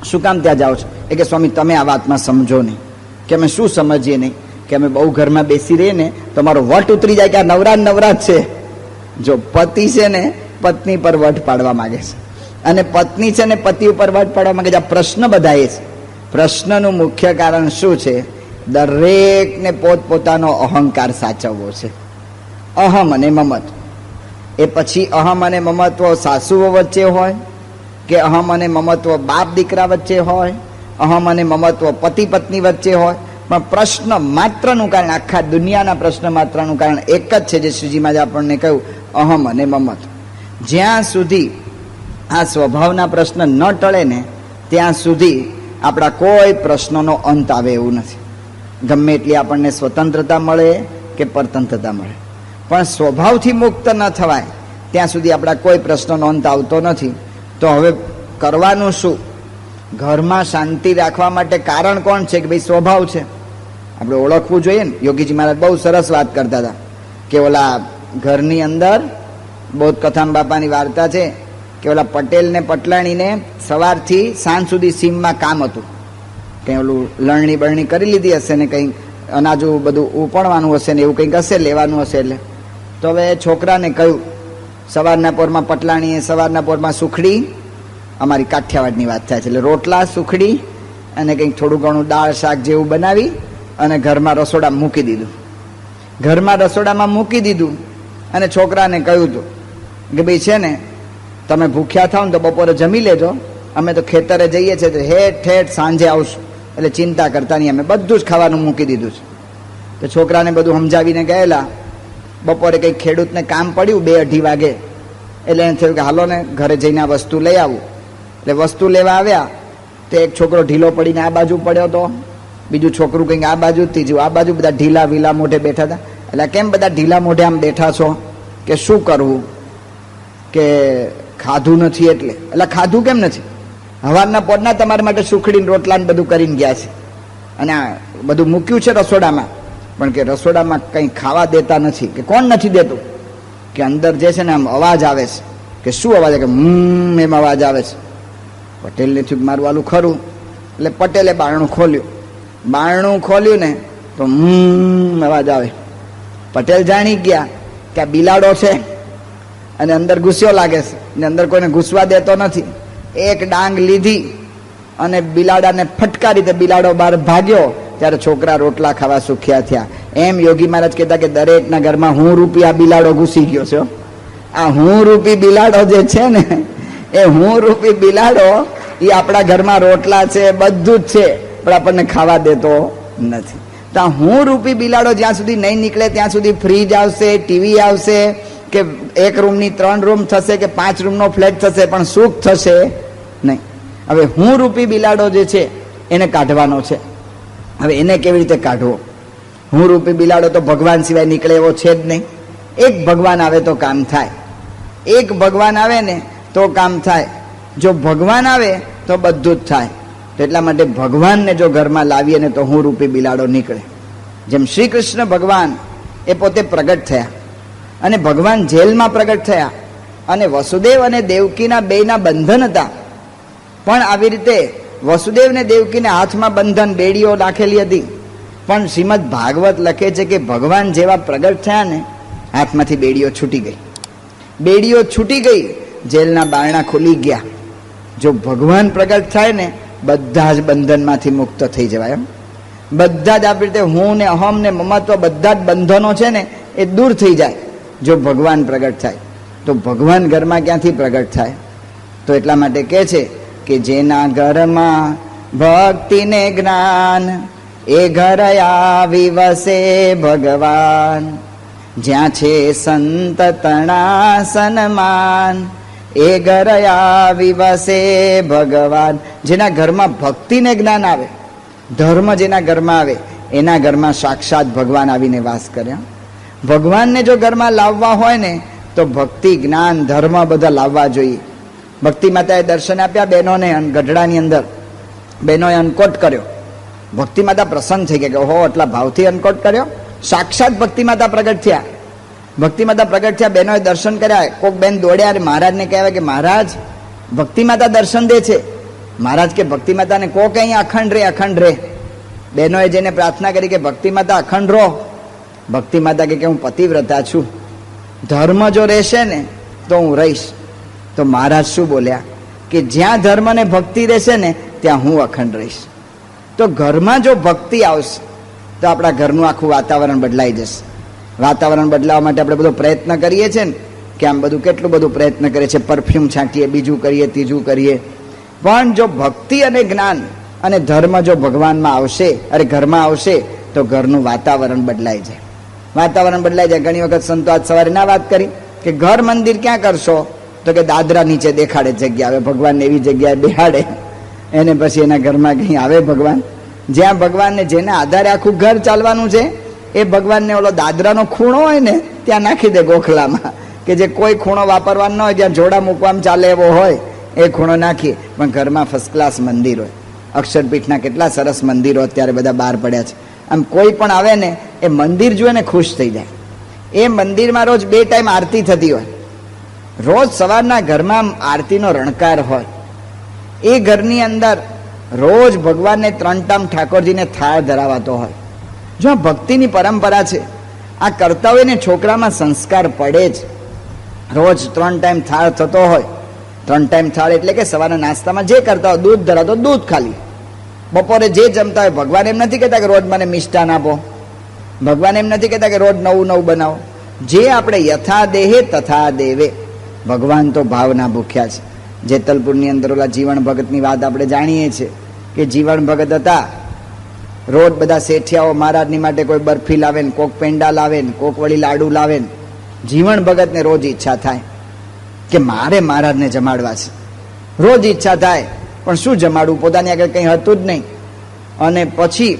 શું કામ ત્યાં જાઓ છો? એ કે સ્વામી તમે આ વાતમાં સમજો નહીં. કે અમે શું સમજીએ નહીં? કે અમે બહુ ઘરમાં બેસી રહીએ ને તો અમારો વટ ઉતરી જાય કે આ નવરા નવરા જ છે. જો પતિ છે ને પત્ની પર વટ પાડવા માંગે છે, અને પત્ની છે ને પતિ ઉપર વટ પાડવા માંગે છે. આ પ્રશ્ન બધા એ છે. પ્રશ્નનું મુખ્ય કારણ શું છે? દરેકને પોતપોતાનો અહંકાર સાચવવો છે, અહમ અને મમત્વ. એ પછી અહમ અને મમત્વ સાસુઓ વચ્ચે હોય, કે અહમ અને મમત્વ બાપ દીકરા વચ્ચે હોય, અહમ અને મમત્વ પતિ પત્ની વચ્ચે હોય, પણ પ્રશ્ન માત્રનું કારણ, આખા દુનિયાના પ્રશ્ન માત્રનું કારણ એક જ છે, જે શ્રીજી મહારાજ આપણને કહ્યું, અહમ અને મમત્વ. જ્યાં સુધી આ સ્વભાવના પ્રશ્ન ન ટળે ને ત્યાં સુધી આપણા કોઈ પ્રશ્નોનો અંત આવે એવું નથી. ગમે એટલી આપણને સ્વતંત્રતા મળે કે પરતંત્રતા મળે, પણ સ્વભાવથી મુક્ત ન થવાય ત્યાં સુધી આપણા કોઈ પ્રશ્નનો અંત આવતો નથી. તો હવે કરવાનું શું? ઘરમાં શાંતિ રાખવા માટે કારણ કોણ છે? કે ભાઈ સ્વભાવ છે, આપણે ઓળખવું જોઈએ ને. યોગીજી મહારાજ બહુ સરસ વાત કરતા હતા કે ઓલા ઘરની અંદર બૌદ્ધ કથામ બાપાની વાર્તા છે કે ઓલા પટેલ ને પટલાણીને સવારથી સાંજ સુધી સીમમાં કામ હતું. કંઈ ઓલું લણણી બરણી કરી લીધી હશે ને કંઈ અનાજુ બધું ઉપણવાનું હશે ને એવું કંઈક હશે, લેવાનું હશે. એટલે તો હવે છોકરાને કહ્યું, સવારના પોરમાં પટલાણીએ સવારના પોરમાં સુખડી, અમારી કાઠિયાવાડની વાત થાય છે, એટલે રોટલા સુખડી અને કંઈક થોડું ઘણું દાળ શાક જેવું બનાવી અને ઘરમાં રસોડામાં મૂકી દીધું. ઘરમાં રસોડામાં મૂકી દીધું અને છોકરાને કહ્યું હતું કે ભાઈ છે ને તમે ભૂખ્યા થાવ ને તો બપોરે જમી લેજો, અમે તો ખેતરે જઈએ છીએ, હેઠ ઠેઠ સાંજે આવશું, એટલે ચિંતા કરતા નહીં, અમે બધું જ ખાવાનું મૂકી દીધું છે. તો છોકરાને બધું સમજાવીને ગયેલા. બપોરે કંઈક ખેડૂતને કામ પડ્યું 2-2:30 વાગે, એટલે એને થયું કે હાલો ને ઘરે જઈને આ વસ્તુ લઈ આવું. એટલે વસ્તુ લેવા આવ્યા તો એક છોકરો ઢીલો પડીને આ બાજુ પડ્યો હતો, બીજું છોકરું કંઈક આ બાજુ, ત્રીજું આ બાજુ, બધા ઢીલા વીલા મોઢે બેઠા હતા. એટલે કેમ બધા ઢીલા મોઢે આમ બેઠા છો? કે શું કરવું, કે ખાધું નથી એટલે ખાધું કેમ નથી? હવારના પોરના તમારા માટે સુખડીને રોટલા ને બધું કરીને ગયા છે, અને આ બધું મૂક્યું છે રસોડામાં, પણ કે રસોડામાં કંઈ ખાવા દેતા નથી. કે કોણ નથી દેતું? કે અંદર જે છે ને આમ અવાજ આવે છે. કે શું અવાજ? કે એમ અવાજ આવે છે. પટેલને થયું મારું આલું ખરું, એટલે પટેલે બારણું ખોલ્યું. બારણું ખોલ્યું ને તો અવાજ આવે. પટેલ જાણી ગયા કે આ બિલાડો છે અને અંદર ઘૂસ્યો લાગે છે, ને અંદર કોઈને ઘૂસવા દેતો નથી. એક ડાંગ લીધી અને બિલાડાને ફટકારી, તે બિલાડો બહાર ભાગ્યો. ત્યારે છોકરા રોટલા ખાવા સુખ્યા થયા. એમ યોગી મહારાજ કહેતા કે દરેકના ઘરમાં હું રૂપી આ બિલાડો ઘૂસી ગયો છે. આ હું રૂપી બિલાડો જે છે ને, એ હું રૂપી બિલાડો એ આપણા ઘરમાં રોટલા છે, બધું જ છે, પણ આપણને ખાવા દેતો નથી. તો હું રૂપી બિલાડો જ્યાં સુધી નહીં નીકળે ત્યાં સુધી ફ્રીજ આવશે, ટીવી આવશે, કે 1 રૂમની 3 રૂમ થશે, કે 5 રૂમનો ફ્લેટ થશે, પણ સુખ થશે નહીં. હવે હું રૂપી બિલાડો જે છે એને કાઢવાનો છે. હવે એને કેવી રીતે કાઢવો? હું રૂપી બિલાડો તો ભગવાન સિવાય નીકળે એવો છે જ નહીં. એક ભગવાન આવે તો કામ થાય. એક ભગવાન આવે ને તો કામ થાય. જો ભગવાન આવે તો બધું જ થાય. તો એટલા માટે ભગવાનને જો ઘરમાં લાવીએ ને તો હું રૂપી બિલાડો નીકળે. જેમ શ્રી કૃષ્ણ ભગવાન એ પોતે પ્રગટ થયા અને ભગવાન જેલમાં પ્રગટ થયા અને વસુદેવ અને દેવકીના બેયના બંધન હતા, પણ આવી રીતે વસુદેવ ને દેવકીને હાથમાં બંધન, બેડીઓ રાખેલી હતી, પણ શ્રીમદ ભાગવત લખે છે કે ભગવાન જેવા પ્રગટ થયા ને હાથમાંથી બેડીઓ છૂટી ગઈ. બેડીઓ છૂટી ગઈ, જેલના બારણા ખુલી ગયા. જો ભગવાન પ્રગટ થાય ને બધા જ બંધનમાંથી મુક્ત થઈ જવાય. એમ બધા જ આપણી રીતે હું ને અહમ ને મમત્વ બધા જ બંધનો છે ને એ દૂર થઈ જાય જો ભગવાન પ્રગટ થાય. તો ભગવાન ઘરમાં ક્યાંથી પ્રગટ થાય? તો એટલા માટે કહે છે કે જેના ઘરમાં ભક્તિ ને જ્ઞાન એ ઘર આવી વસે ભગવાન, જ્યાં છે સંત તણા સન્માન એ ઘર આવી વસે ભગવાન. જેના ઘરમાં ભક્તિ ને જ્ઞાન આવે, ધર્મ જેના ઘરમાં આવે એના ઘરમાં સાક્ષાત ભગવાન આવીને વાસ કરે. ભગવાનને જો ઘરમાં લાવવા હોય ને તો ભક્તિ, જ્ઞાન, ધર્મ બધા લાવવા જોઈએ. ભક્તિ માતાએ દર્શન આપ્યા બહેનોને ગઢડાની અંદર. બહેનોએ અન્નકોટ કર્યો. ભક્તિ માતા પ્રસન્ન થઈ ગયા કે ઓહો આટલા ભાવથી અન્નકોટ કર્યો. સાક્ષાત ભક્તિ માતા પ્રગટ થયા. ભક્તિ માતા પ્રગટ થયા, બહેનોએ દર્શન કર્યા. કોઈક બેન દોડ્યા અને મહારાજને કહેવાય કે મહારાજ ભક્તિ માતા દર્શન દે છે. મહારાજ કે ભક્તિ માતાને કહો કે અહીંયા અખંડ રે, અખંડ રે. બહેનોએ જઈને પ્રાર્થના કરી કે ભક્તિ માતા અખંડ રહો. ભક્તિ માતા કે હું પતિવ્રતા છું, ધર્મ જો રહેશે ને તો હું રહીશ. તો મહારાજ શું બોલ્યા કે જ્યાં ધર્મ ને ભક્તિ રહેશે ને ત્યાં હું અખંડ રહીશ. તો ઘરમાં જો ભક્તિ આવશે તો આપણા ઘરનું આખું વાતાવરણ બદલાઈ જશે. વાતાવરણ બદલાવવા માટે આપણે બધો પ્રયત્ન કરીએ છીએ ને કે આમ બધું કેટલું બધું પ્રયત્ન કરીએ છીએ, પરફ્યુમ છાંટીએ, બીજું કરીએ, ત્રીજું કરીએ. પણ જો ભક્તિ અને જ્ઞાન અને ધર્મ જો ભગવાનમાં આવશે, અરે ઘરમાં આવશે તો ઘરનું વાતાવરણ બદલાઈ જાય. વાતાવરણ બદલાઈ જાય. ઘણી વખત સંતો આજ સવારે ના વાત કરી કે ઘર મંદિર ક્યાં કરશો? તો કે દાદરા નીચે દેખાડે જગ્યા. હવે ભગવાનને એવી જગ્યાએ બેહાડે એને પછી એના ઘરમાં કંઈ આવે ભગવાન? જ્યાં ભગવાનને જેના આધારે આખું ઘર ચાલવાનું છે એ ભગવાનને ઓલો દાદરાનો ખૂણો હોય ને ત્યાં નાખી દે ગોખલામાં, કે જે કોઈ ખૂણો વાપરવાનો ન હોય, જ્યાં જોડા મૂકવામાં ચાલે એવો હોય એ ખૂણો નાખીએ. પણ ઘરમાં ફર્સ્ટ ક્લાસ મંદિર હોય. અક્ષરપીઠના કેટલા સરસ મંદિરો અત્યારે બધા બહાર પડ્યા છે. આમ કોઈ પણ આવે ને એ મંદિર જુએ ને ખુશ થઈ જાય. એ મંદિરમાં રોજ 2 ટાઈમ આરતી થતી હોય. રોજ સવારના ઘરમાં આરતીનો રણકાર હોય. એ ઘરની અંદર રોજ ભગવાનને 3 ટાઈમ ઠાકોરજીને થાળ ધરાવાતો હોય. જો આ ભક્તિની પરંપરા છે, આ કરતા હોય ને છોકરામાં સંસ્કાર પડે જ. રોજ 3 ટાઈમ થાળ થતો હોય. 3 ટાઈમ થાળ એટલે કે સવારના નાસ્તામાં જે કરતા હોય, દૂધ ધરાતો દૂધ ખાલી, બપોરે જે જમતા હોય. ભગવાન એમ નથી કહેતા કે રોજ મને મિષ્ટાન આપો. ભગવાન એમ નથી કહેતા કે રોજ નવું નવું બનાવો. જે આપણે યથા દેહે તથા દેવે. ભગવાન તો ભાવના ભૂખ્યા છે. જેતલપુરની અંદર ઓલા જીવણ ભગતની વાત આપણે જાણીએ છીએ કે જીવણ ભગત હતા. રોજ બધા શેઠિયાઓ મહારાજની માટે કોઈ બરફી લાવે ને, કોક પેંડા લાવે ને, કોક વળી લાડુ લાવે ને. જીવણ ભગતને રોજ ઈચ્છા થાય કે મારે મહારાજને જમાડવા છે. રોજ ઈચ્છા થાય, પણ શું જમાડવું? પોતાની આગળ કંઈ હતું જ નહીં. અને પછી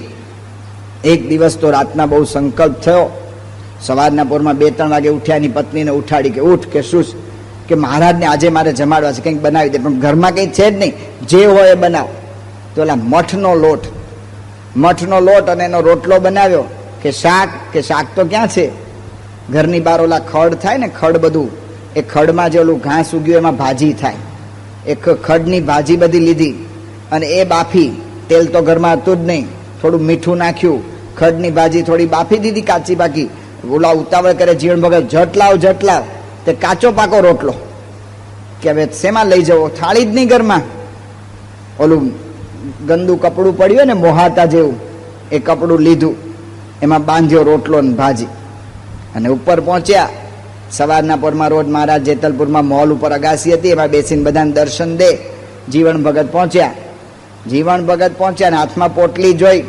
એક દિવસ તો રાતના બહુ સંકલ્પ થયો. સવારના પોરમાં 2-3 વાગે ઉઠ્યા. એની પત્નીને ઉઠાડી કે ઉઠ, કે શું કે મહારાજને આજે મારે જમાડવા છે, કંઈક બનાવી દે. પણ ઘરમાં કંઈ છે જ નહીં, જે હોય એ બનાવ. તો ઓલા મઠનો લોટ અને એનો રોટલો બનાવ્યો. કે શાક તો ક્યાં છે? ઘરની બહાર ઓલા ખડ થાય ને, ખડ બધું, એ ખડમાં જે ઓલું ઘાસ ઉગ્યું એમાં ભાજી થાય. એ ખડની ભાજી બધી લીધી અને એ બાફી. તેલ તો ઘરમાં હતું જ નહીં. થોડું મીઠું નાખ્યું, ખડની ભાજી થોડી બાફી દીધી કાચી પાકી. ઓલા ઉતાવળ કરે જીવણ ભગત, જટ લાવ. તે કાચો પાકો રોટલો. કે હવે શેમાં લઈ જવો? થાળી જ નહીં ઘરમાં. ઓલું ગંદુ કપડું પડ્યું ને મોહાતા જેવું, એ કપડું લીધું, એમાં બાંધ્યો રોટલો ને ભાજી. અને ઉપર પહોંચ્યા. સવારના પોરમાં રોજ મહારાજ જેતલપુરમાં મોલ ઉપર અગાસી હતી, એમાં બેસીને બધાને દર્શન દે. જીવણ ભગત પહોંચ્યા ને હાથમાં પોટલી જોઈ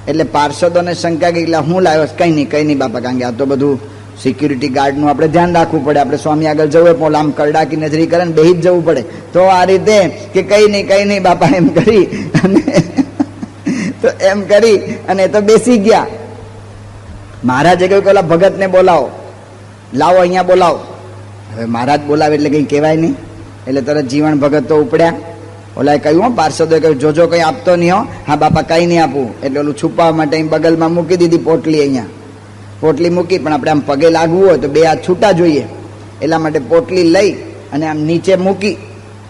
એટલે પાર્ષદોને શંકા ગઈ. એટલે હું લાવ્યો? કંઈ નહીં બાપા, કારણ કે આ તો બધું સિક્યુરિટી ગાર્ડનું આપણે ધ્યાન રાખવું પડે. આપણે સ્વામી આગળ જવું પણ આમ કરડાકી નજરી કરે ને બેહી જ જવું પડે. તો આ રીતે કે કંઈ નહીં બાપા એમ કરી અને તો બેસી ગયા. મહારાજે કહ્યું કે ઓલા ભગતને બોલાવો. લાવો અહીંયા બોલાવો. હવે મહારાજ બોલાવે એટલે કંઈ કહેવાય નહીં, એટલે તરત જીવણ ભગત તો ઉપડ્યા. ઓલાએ કહ્યું, પાર્ષદોએ કહ્યું, જોજો કંઈ આપતો નહીં હો. હા બાપા કંઈ નહીં આપું. એટલે ઓલું છુપાવવા માટે અહીં બગલમાં મૂકી દીધી પોટલી. અહીંયા પોટલી મૂકી, પણ આપણે આમ પગે લાગવું હોય તો બે હાથ છૂટા જોઈએ, એટલા માટે પોટલી લઈ અને આમ નીચે મૂકી,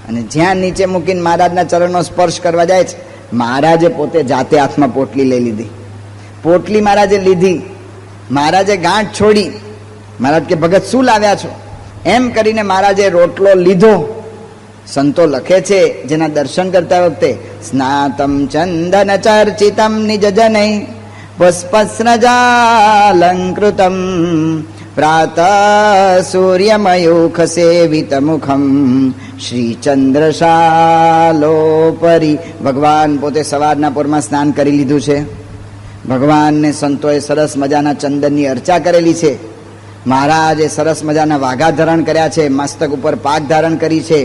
અને જ્યાં નીચે મૂકીને મહારાજના ચરણનો સ્પર્શ કરવા જાય છે, મહારાજે પોતે જાતે હાથમાં પોટલી લઈ લીધી. પોટલી મહારાજે લીધી, મહારાજે ગાંઠ છોડી. મહારાજ કે ભગત શું લાવ્યા છો? એમ કરીને મહારાજે રોટલો લીધો. સંતો લખે છે જેના દર્શન કરતા વખતે, સ્નાતમ ચંદન ચર્ચિતમ નિજ જનૈ પુષ્પસ્રજાલંકૃતમ પ્રાત સૂર્યમયુખ સેવિત મુખમ શ્રીચંદ્રશાલોપરી. ભગવાન પોતે સવારના પોરમાં સ્નાન કરી લીધું છે. ભગવાનને સંતોએ સરસ મજાના ચંદનની અર્ચા કરેલી છે. મહારાજે સરસ મજાના વાઘા ધારણ કર્યા છે, મસ્તક ઉપર પાક ધારણ કરી છે.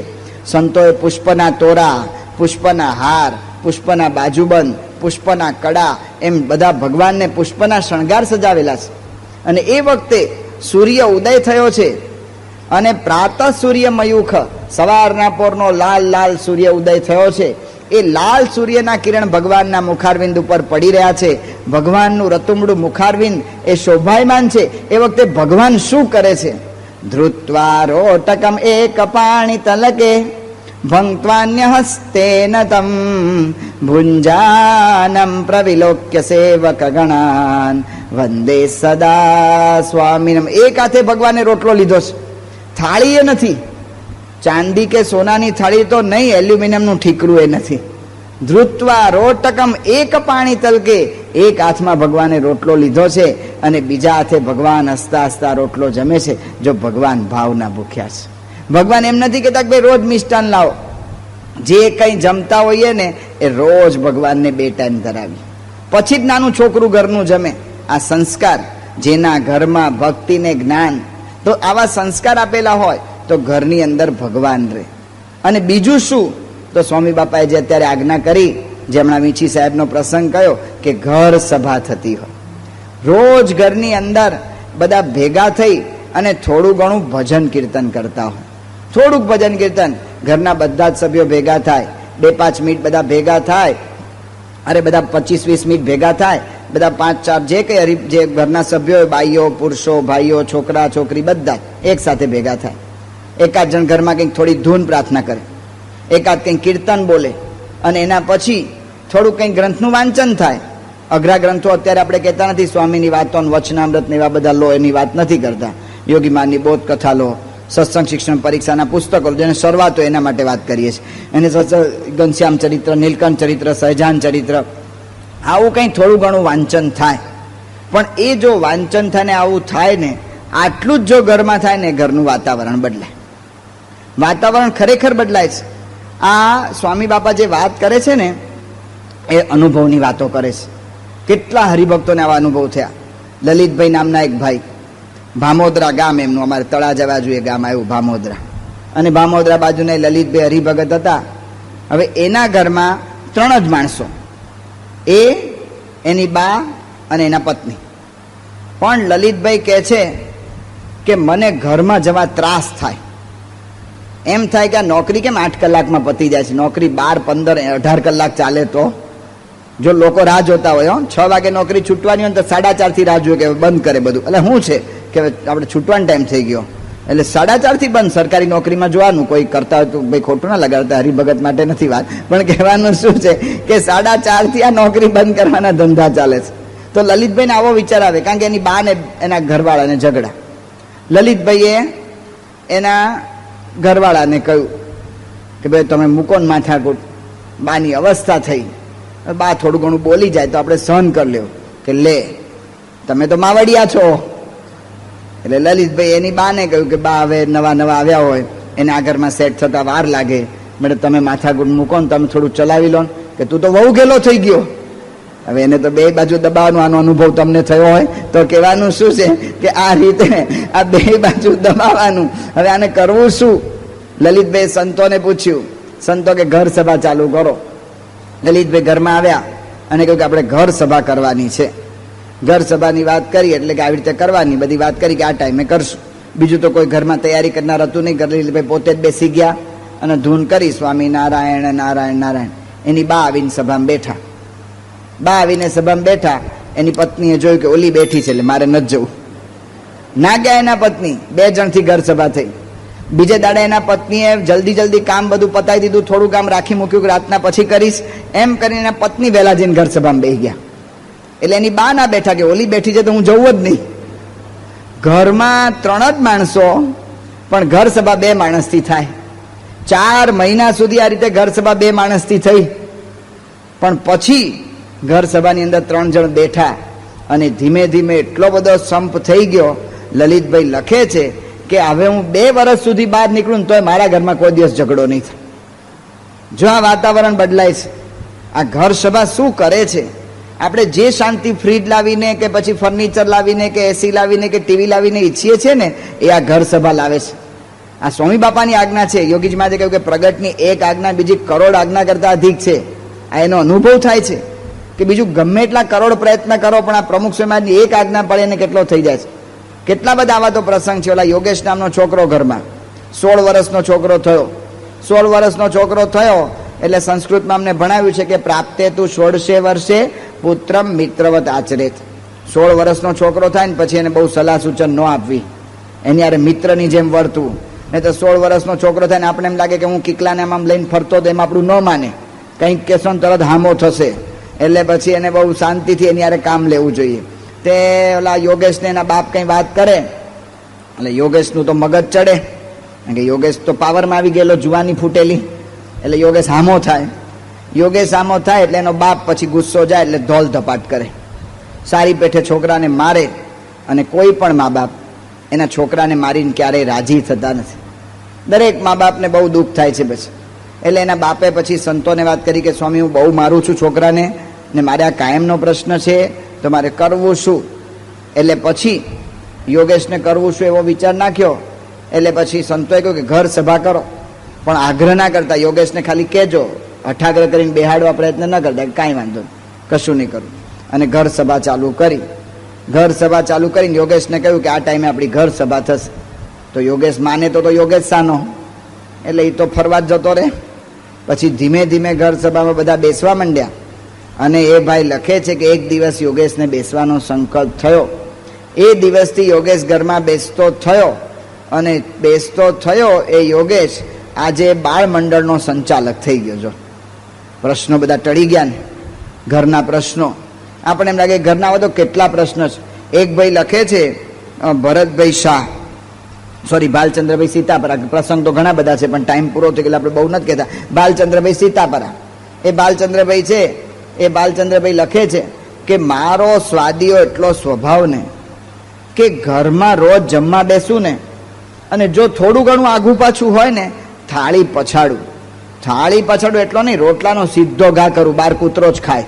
સંતોએ પુષ્પના તોરા, પુષ્પના હાર, પુષ્પના બાજુબંધ, પુષ્પના કડા, એમ બધા ભગવાનને પુષ્પના શણગાર સજાવેલા છે. અને એ વખતે સૂર્ય ઉદય થયો છે, અને પ્રાતઃ સૂર્ય મયુખ, સવારના પોરનો લાલ લાલ સૂર્ય ઉદય થયો છે. એ લાલ સૂર્યના કિરણ ભગવાનના મુખારવિંદ ઉપર પડી રહ્યા છે. ભગવાનનું રતુમડું મુખારવિંદ એ શોભાયમાન છે. એ વખતે ભગવાન શું કરે છે? ધૃત્વા રોટકમ એક પાણી તલકે ભંક્ત્વાન્ય હસ્તેન તમ ભુંજાનમ પ્રવિલોક્ય સેવક ગણાન વંદે સદા સ્વામિનમ. એક હાથે ભગવાને રોટલો લીધો છે, થાળી એ નથી, ચાંદી કે સોનાની થાળી તો નહીં, એલ્યુમિનિયમનું ઠીકરું એ નથી. ધૃત્વા રોટકમ એક પાણી તલકે, એક હાથમાં ભગવાને રોટલો લીધો છે, અને બીજા હાથે ભગવાન હસતા હસતા રોટલો જમે છે. જો ભગવાન ભાવના ભૂખ્યા છે. ભગવાન એમ નથી કહેતા કે ભાઈ રોજ મિષ્ટાન લાવો. જે કંઈ જમતા હોઈએ ને એ રોજ ભગવાનને 2 ટાઈમ ધરાવી, પછી જ નાનું છોકરું ઘરનું જમે. આ સંસ્કાર, જેના ઘરમાં ભક્તિ ને જ્ઞાન, તો આવા સંસ્કાર આપેલા હોય તો ઘરની અંદર ભગવાન રહે. અને બીજું શું, તો સ્વામી બાપાએ જે અત્યારે આજ્ઞા કરી, જે હમણાં વીંછી સાહેબનો પ્રસંગ કયો કે ઘર સભા થતી હોય, રોજ ઘરની અંદર બધા ભેગા થઈ અને થોડું ઘણું ભજન કીર્તન કરતા હોય. થોડુંક ભજન કીર્તન, ઘરના બધા જ સભ્યો ભેગા થાય, 2-5 મિનિટ બધા ભેગા થાય, અરે બધા 25-20 મિનિટ ભેગા થાય, બધા 5-4 જે કંઈ જે ઘરના સભ્યો, બાઈઓ, પુરુષો, ભાઈઓ, છોકરા છોકરી, બધા એક સાથે ભેગા થાય. એકાદ જણ ઘરમાં કંઈક થોડી ધૂન પ્રાર્થના કરે, એકાદ કંઈક કીર્તન બોલે, અને એના પછી થોડું કંઈક ગ્રંથનું વાંચન થાય. અઘરા ગ્રંથો અત્યારે આપણે કહેતા નથી, સ્વામીની વાતો, વચનામૃત ને એવા બધા લો, એની વાત નથી કરતા. યોગીમાનની બોધ કથા લો, સત્સંગ શિક્ષણ પરીક્ષાના પુસ્તકો, જેને શરૂઆત હોય એના માટે વાત કરીએ છીએ. એને ઘનશ્યામ ચરિત્ર, નીલકંઠ ચરિત્ર, સહજાન ચરિત્ર, આવું કંઈ થોડું ઘણું વાંચન થાય. પણ એ જો વાંચન થાય ને આવું થાય ને, આટલું જ જો ઘરમાં થાય ને, ઘરનું વાતાવરણ બદલાય. વાતાવરણ ખરેખર બદલાય છે. આ સ્વામી બાપા જે વાત કરે છે ને, એ અનુભવની વાતો કરે છે. કેટલા હરિભક્તોને આવા અનુભવ થયા. લલિતભાઈ નામના એક ભાઈ, ભામોદરા ગામ એમનું, અમારે તળાજા બાજુ એ ગામ આવ્યું ભામોદરા, અને ભામોદરા બાજુના લલિતભાઈ હરિભગત હતા. હવે એના ઘરમાં 3 જ માણસો, એ, એની બા અને એના પત્ની. પણ લલિતભાઈ કહે છે કે મને ઘરમાં જવા ત્રાસ થાય. એમ થાય કે આ નોકરી કેમ 8 કલાકમાં પતી જાય છે? નોકરી 12, 15, 18 કલાક ચાલે તો જો લોકો રાહ જોતા હોય, 6 વાગે નોકરી છૂટવાની હોય તો 4:30 થી રાહ જોઈએ કે બંધ કરે બધું. એટલે શું છે કે આપણે છૂટવાનો ટાઈમ થઈ ગયો, એટલે 4:30 થી બંધ. સરકારી નોકરીમાં જોવાનું, કોઈ કરતા હોય તો ભાઈ ખોટું ના લગાડતા, હરિભગત માટે નથી વાત, પણ કહેવાનું શું છે કે 4:30 થી આ નોકરી બંધ કરવાના ધંધા ચાલે છે. તો લલિતભાઈને આવો વિચાર આવે, કારણ કે એની બા ને એના ઘરવાળાને ઝઘડા. લલિતભાઈએ એના ઘરવાળાને કહ્યું કે ભાઈ તમે મૂકો ને માથાકૂટ, બાની અવસ્થા થઈ, બા થોડું ઘણું બોલી જાય તો આપણે સહન કરી લેવું. કે લે તમે તો માવડિયા છો. એટલે લલિતભાઈ એની બાને કહ્યું કે બા હવે નવા આવ્યા હોય, એને આ ઘરમાં સેટ થતા વાર લાગે, મેડમ તમે માથાકૂટ મૂકો ને, તમે થોડું ચલાવી લો ને. કે તું તો બહુ ગેલો થઈ ગયો. હવે એને તો 2 બાજુ દબાવવાનો આનો અનુભવ તમને થયો હોય તો કહેવાનું શું છે કે આ રીતે આ 2 બાજુ દબાવવાનું. હવે આને કરવું શું? લલિતભાઈ સંતોને પૂછ્યું. સંતો કે ઘર સભા ચાલુ કરો. લલિતભાઈ ઘરમાં આવ્યા અને કહ્યું કે આપણે ઘર સભા કરવાની છે. ઘર સભાની વાત કરી એટલે કે આવી રીતે કરવાની બધી વાત કરી કે આ ટાઈમે કરશું. બીજું તો કોઈ ઘરમાં તૈયારી કરનાર હતું નહીં. ગરલીભાઈ પોતે જ બેસી ગયા અને ધૂન કરી સ્વામી નારાયણ નારાયણ નારાયણ. એની બા આવીને સભામાં બેઠા. બા આવીને સભામાં બેઠા. એની પત્નીએ જોયું કે ઓલી બેઠી છે એટલે મારે નથી જવું. ના ગયા એના પત્ની. 2 જણથી ઘર સભા થઈ. બીજે દાડે એના પત્નીએ જલ્દી જલ્દી કામ બધું પતાવી દીધું. થોડું કામ રાખી મૂક્યું કે રાતના પછી કરીશ એમ કરીને એના પત્ની વહેલા જઈને ઘર સભામાં બેસી ગયા. એટલે એની બા ના બેઠા કે ઓલી બેઠી છે તો હું જવું જ નહીં. ઘરમાં 3 જ માણસો પણ ઘર સભા 2 માણસથી થાય. 4 મહિના સુધી આ રીતે ઘર સભા 2 માણસથી થઈ. પણ પછી ઘર સભાની અંદર 3 જણ બેઠા અને ધીમે ધીમે એટલો બધો સંપ થઈ ગયો. લલિતભાઈ લખે છે કે હવે હું 2 વર્ષ સુધી બહાર નીકળું તોય મારા ઘરમાં કોઈ દિવસ ઝઘડો નહીં થાય. જો આ વાતાવરણ બદલાય છે. આ ઘર સભા શું કરે છે? આપણે જે શાંતિ ફ્રીજ લાવીને કે પછી ફર્નિચર લાવીને કે એસી લાવીને કે ટીવી લાવીને ઈચ્છીએ છીએ ને એ આ ઘર સભા લાવે છે. આ સ્વામી બાપાની આજ્ઞા છે. યોગીજી મહારાજે કહ્યું કે પ્રગટની 1 આજ્ઞા બીજી કરોડ આજ્ઞા કરતા અધિક છે. આ એનો અનુભવ થાય છે કે બીજું ગમે એટલા કરોડ પ્રયત્ન કરો પણ આ પ્રમુખ સ્વામીની 1 આજ્ઞા પડે એને કેટલો થઈ જાય છે. કેટલા બધા આવા તો પ્રસંગ છે. ઓલા યોગેશ નામનો છોકરો ઘરમાં 16 વર્ષનો છોકરો થયો. 16 વર્ષનો છોકરો થયો એટલે સંસ્કૃતમાં અમને ભણાવ્યું છે કે પ્રાપ્તે તું 16 વર્ષે પુત્રમ મિત્રવત આચરેત. 16 વર્ષનો છોકરો થાય ને પછી એને બહુ સલાહ સૂચન ન આપવી. એની યારે મિત્રની જેમ વર્તવું. નહીં તો 16 વર્ષનો છોકરો થાય ને આપણે એમ લાગે કે હું કિકલાને આમ લઈને ફરતો તો એમ આપણું ન માને. કંઈક કેસો ને તરત હામો થશે. એટલે પછી એને બહુ શાંતિથી એની યારે કામ લેવું જોઈએ. તે ઓલા યોગેશને એના બાપ કંઈ વાત કરે એટલે યોગેશનું તો મગજ ચડે. કારણ કે યોગેશ તો પાવરમાં આવી ગયેલો, જુવાની ફૂટેલી. એટલે યોગેશ હામો થાય. યોગેશ હામો થાય એટલે એનો બાપ પછી ગુસ્સો જાય એટલે ધોલ ધપાટ કરે. સારી પેઠે છોકરાને મારે. અને કોઈ પણ મા બાપ એના છોકરાને મારીને ક્યારેય રાજી થતા નથી. દરેક મા બાપને બહુ દુઃખ થાય છે પછી. એટલે એના બાપે પછી સંતોને વાત કરી કે સ્વામી હું બહુ મારું છું છોકરાને ને મારે આ કાયમનો પ્રશ્ન છે તો મારે કરવું શું? એટલે પછી યોગેશને કરવું શું એવો વિચાર નાખ્યો. એટલે પછી સંતોએ કહ્યું કે ઘર સભા કરો પણ આગ્રહ ના કરતા. યોગેશને ખાલી કહેજો, હઠાગ્રહ કરીને બેહાડવા પ્રયત્ન ન કરતા. કાંઈ વાંધો નહીં, કશું નહીં કરું. અને ઘર સભા ચાલુ કરી. ઘર સભા ચાલુ કરીને યોગેશને કહ્યું કે આ ટાઈમે આપણી ઘર સભા થશે. તો યોગેશ માને તો યોગેશ સાનો એટલે એ તો ફરવા જ જતો રહે. પછી ધીમે ધીમે ઘર સભામાં બધા બેસવા માંડ્યા. અને એ ભાઈ લખે છે કે એક દિવસ યોગેશને બેસવાનો સંકલ્પ થયો. એ દિવસથી યોગેશ ઘરમાં બેસતો થયો. અને બેસતો થયો એ યોગેશ આજે બાળ મંડળનો સંચાલક થઈ ગયો. જો પ્રશ્નો બધા ટળી ગયા ને, ઘરના પ્રશ્નો. આપણે એમ લાગે ઘરના તો કેટલા પ્રશ્ન છે. એક ભાઈ લખે છે ભરતભાઈ શાહ, સોરી બાલચંદ્રભાઈ સીતાપરા. પ્રસંગ તો ઘણા બધા છે પણ ટાઈમ પૂરો થઈ ગયો આપણે બહુ નથી કહેતા. બાલચંદ્રભાઈ સીતાપરા એ બાલચંદ્રભાઈ છે. એ બાલચંદ્રભાઈ લખે છે કે મારો સ્વાદીયો એટલો સ્વભાવ ને કે ઘરમાં રોજ જમવા બેસું ને અને જો થોડું ઘણું આઘું પાછું હોય ને થાળી પછાડું. થાળી પછાડું એટલો નહીં, રોટલાનો સીધો ઘા કરું, બાર કૂતરો જ ખાય,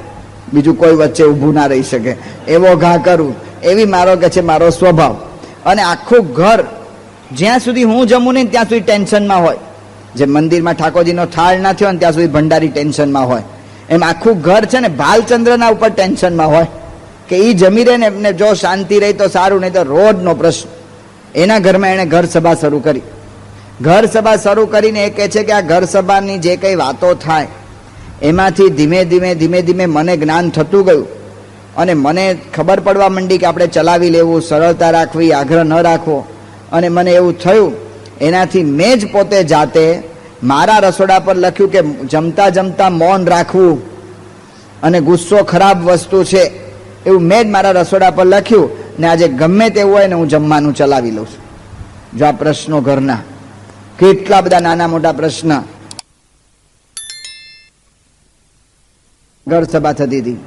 બીજું કોઈ વચ્ચે ઊભું ના રહી શકે એવો ઘા કરું. એવી મારો કે છે મારો સ્વભાવ. અને આખું ઘર જ્યાં સુધી હું જમું નહીં ત્યાં સુધી ટેન્શનમાં હોય. જે મંદિરમાં ઠાકોરજીનો થાળ ના થયો ને ત્યાં સુધી ભંડારી ટેન્શનમાં હોય. એમ આખું ઘર છે ને ભાલચંદ્રના ઉપર ટેન્શનમાં હોય કે એ જમી રહે ને એમને જો શાંતિ રહી તો સારું, નહીં તો રોજનો પ્રશ્ન. એના ઘરમાં એણે ઘર સભા શરૂ કરી. ઘર સભા શરૂ કરીને એ કહે છે કે આ ઘર સભાની જે કંઈ વાતો થાય એમાંથી ધીમે ધીમે ધીમે ધીમે મને જ્ઞાન થતું ગયું. અને મને ખબર પડવા માંડી કે આપણે ચલાવી લેવું, સરળતા રાખવી, આગ્રહ ન રાખવો. અને મને એવું થયું એનાથી મેં જ પોતે જાતે મારા રસોડા પર લખ્યું કે જમતા જમતા મૌન રાખવું અને ગુસ્સો ખરાબ વસ્તુ છે એવું મેં જ મારા રસોડા પર લખ્યું. ને આજે ગમે તેવું હોય ને હું જમવાનું ચલાવી લઉં છું. જો આ પ્રશ્નો ઘરના કેટલા બધા નાના મોટા પ્રશ્ન ઘર સભા થતી હતી.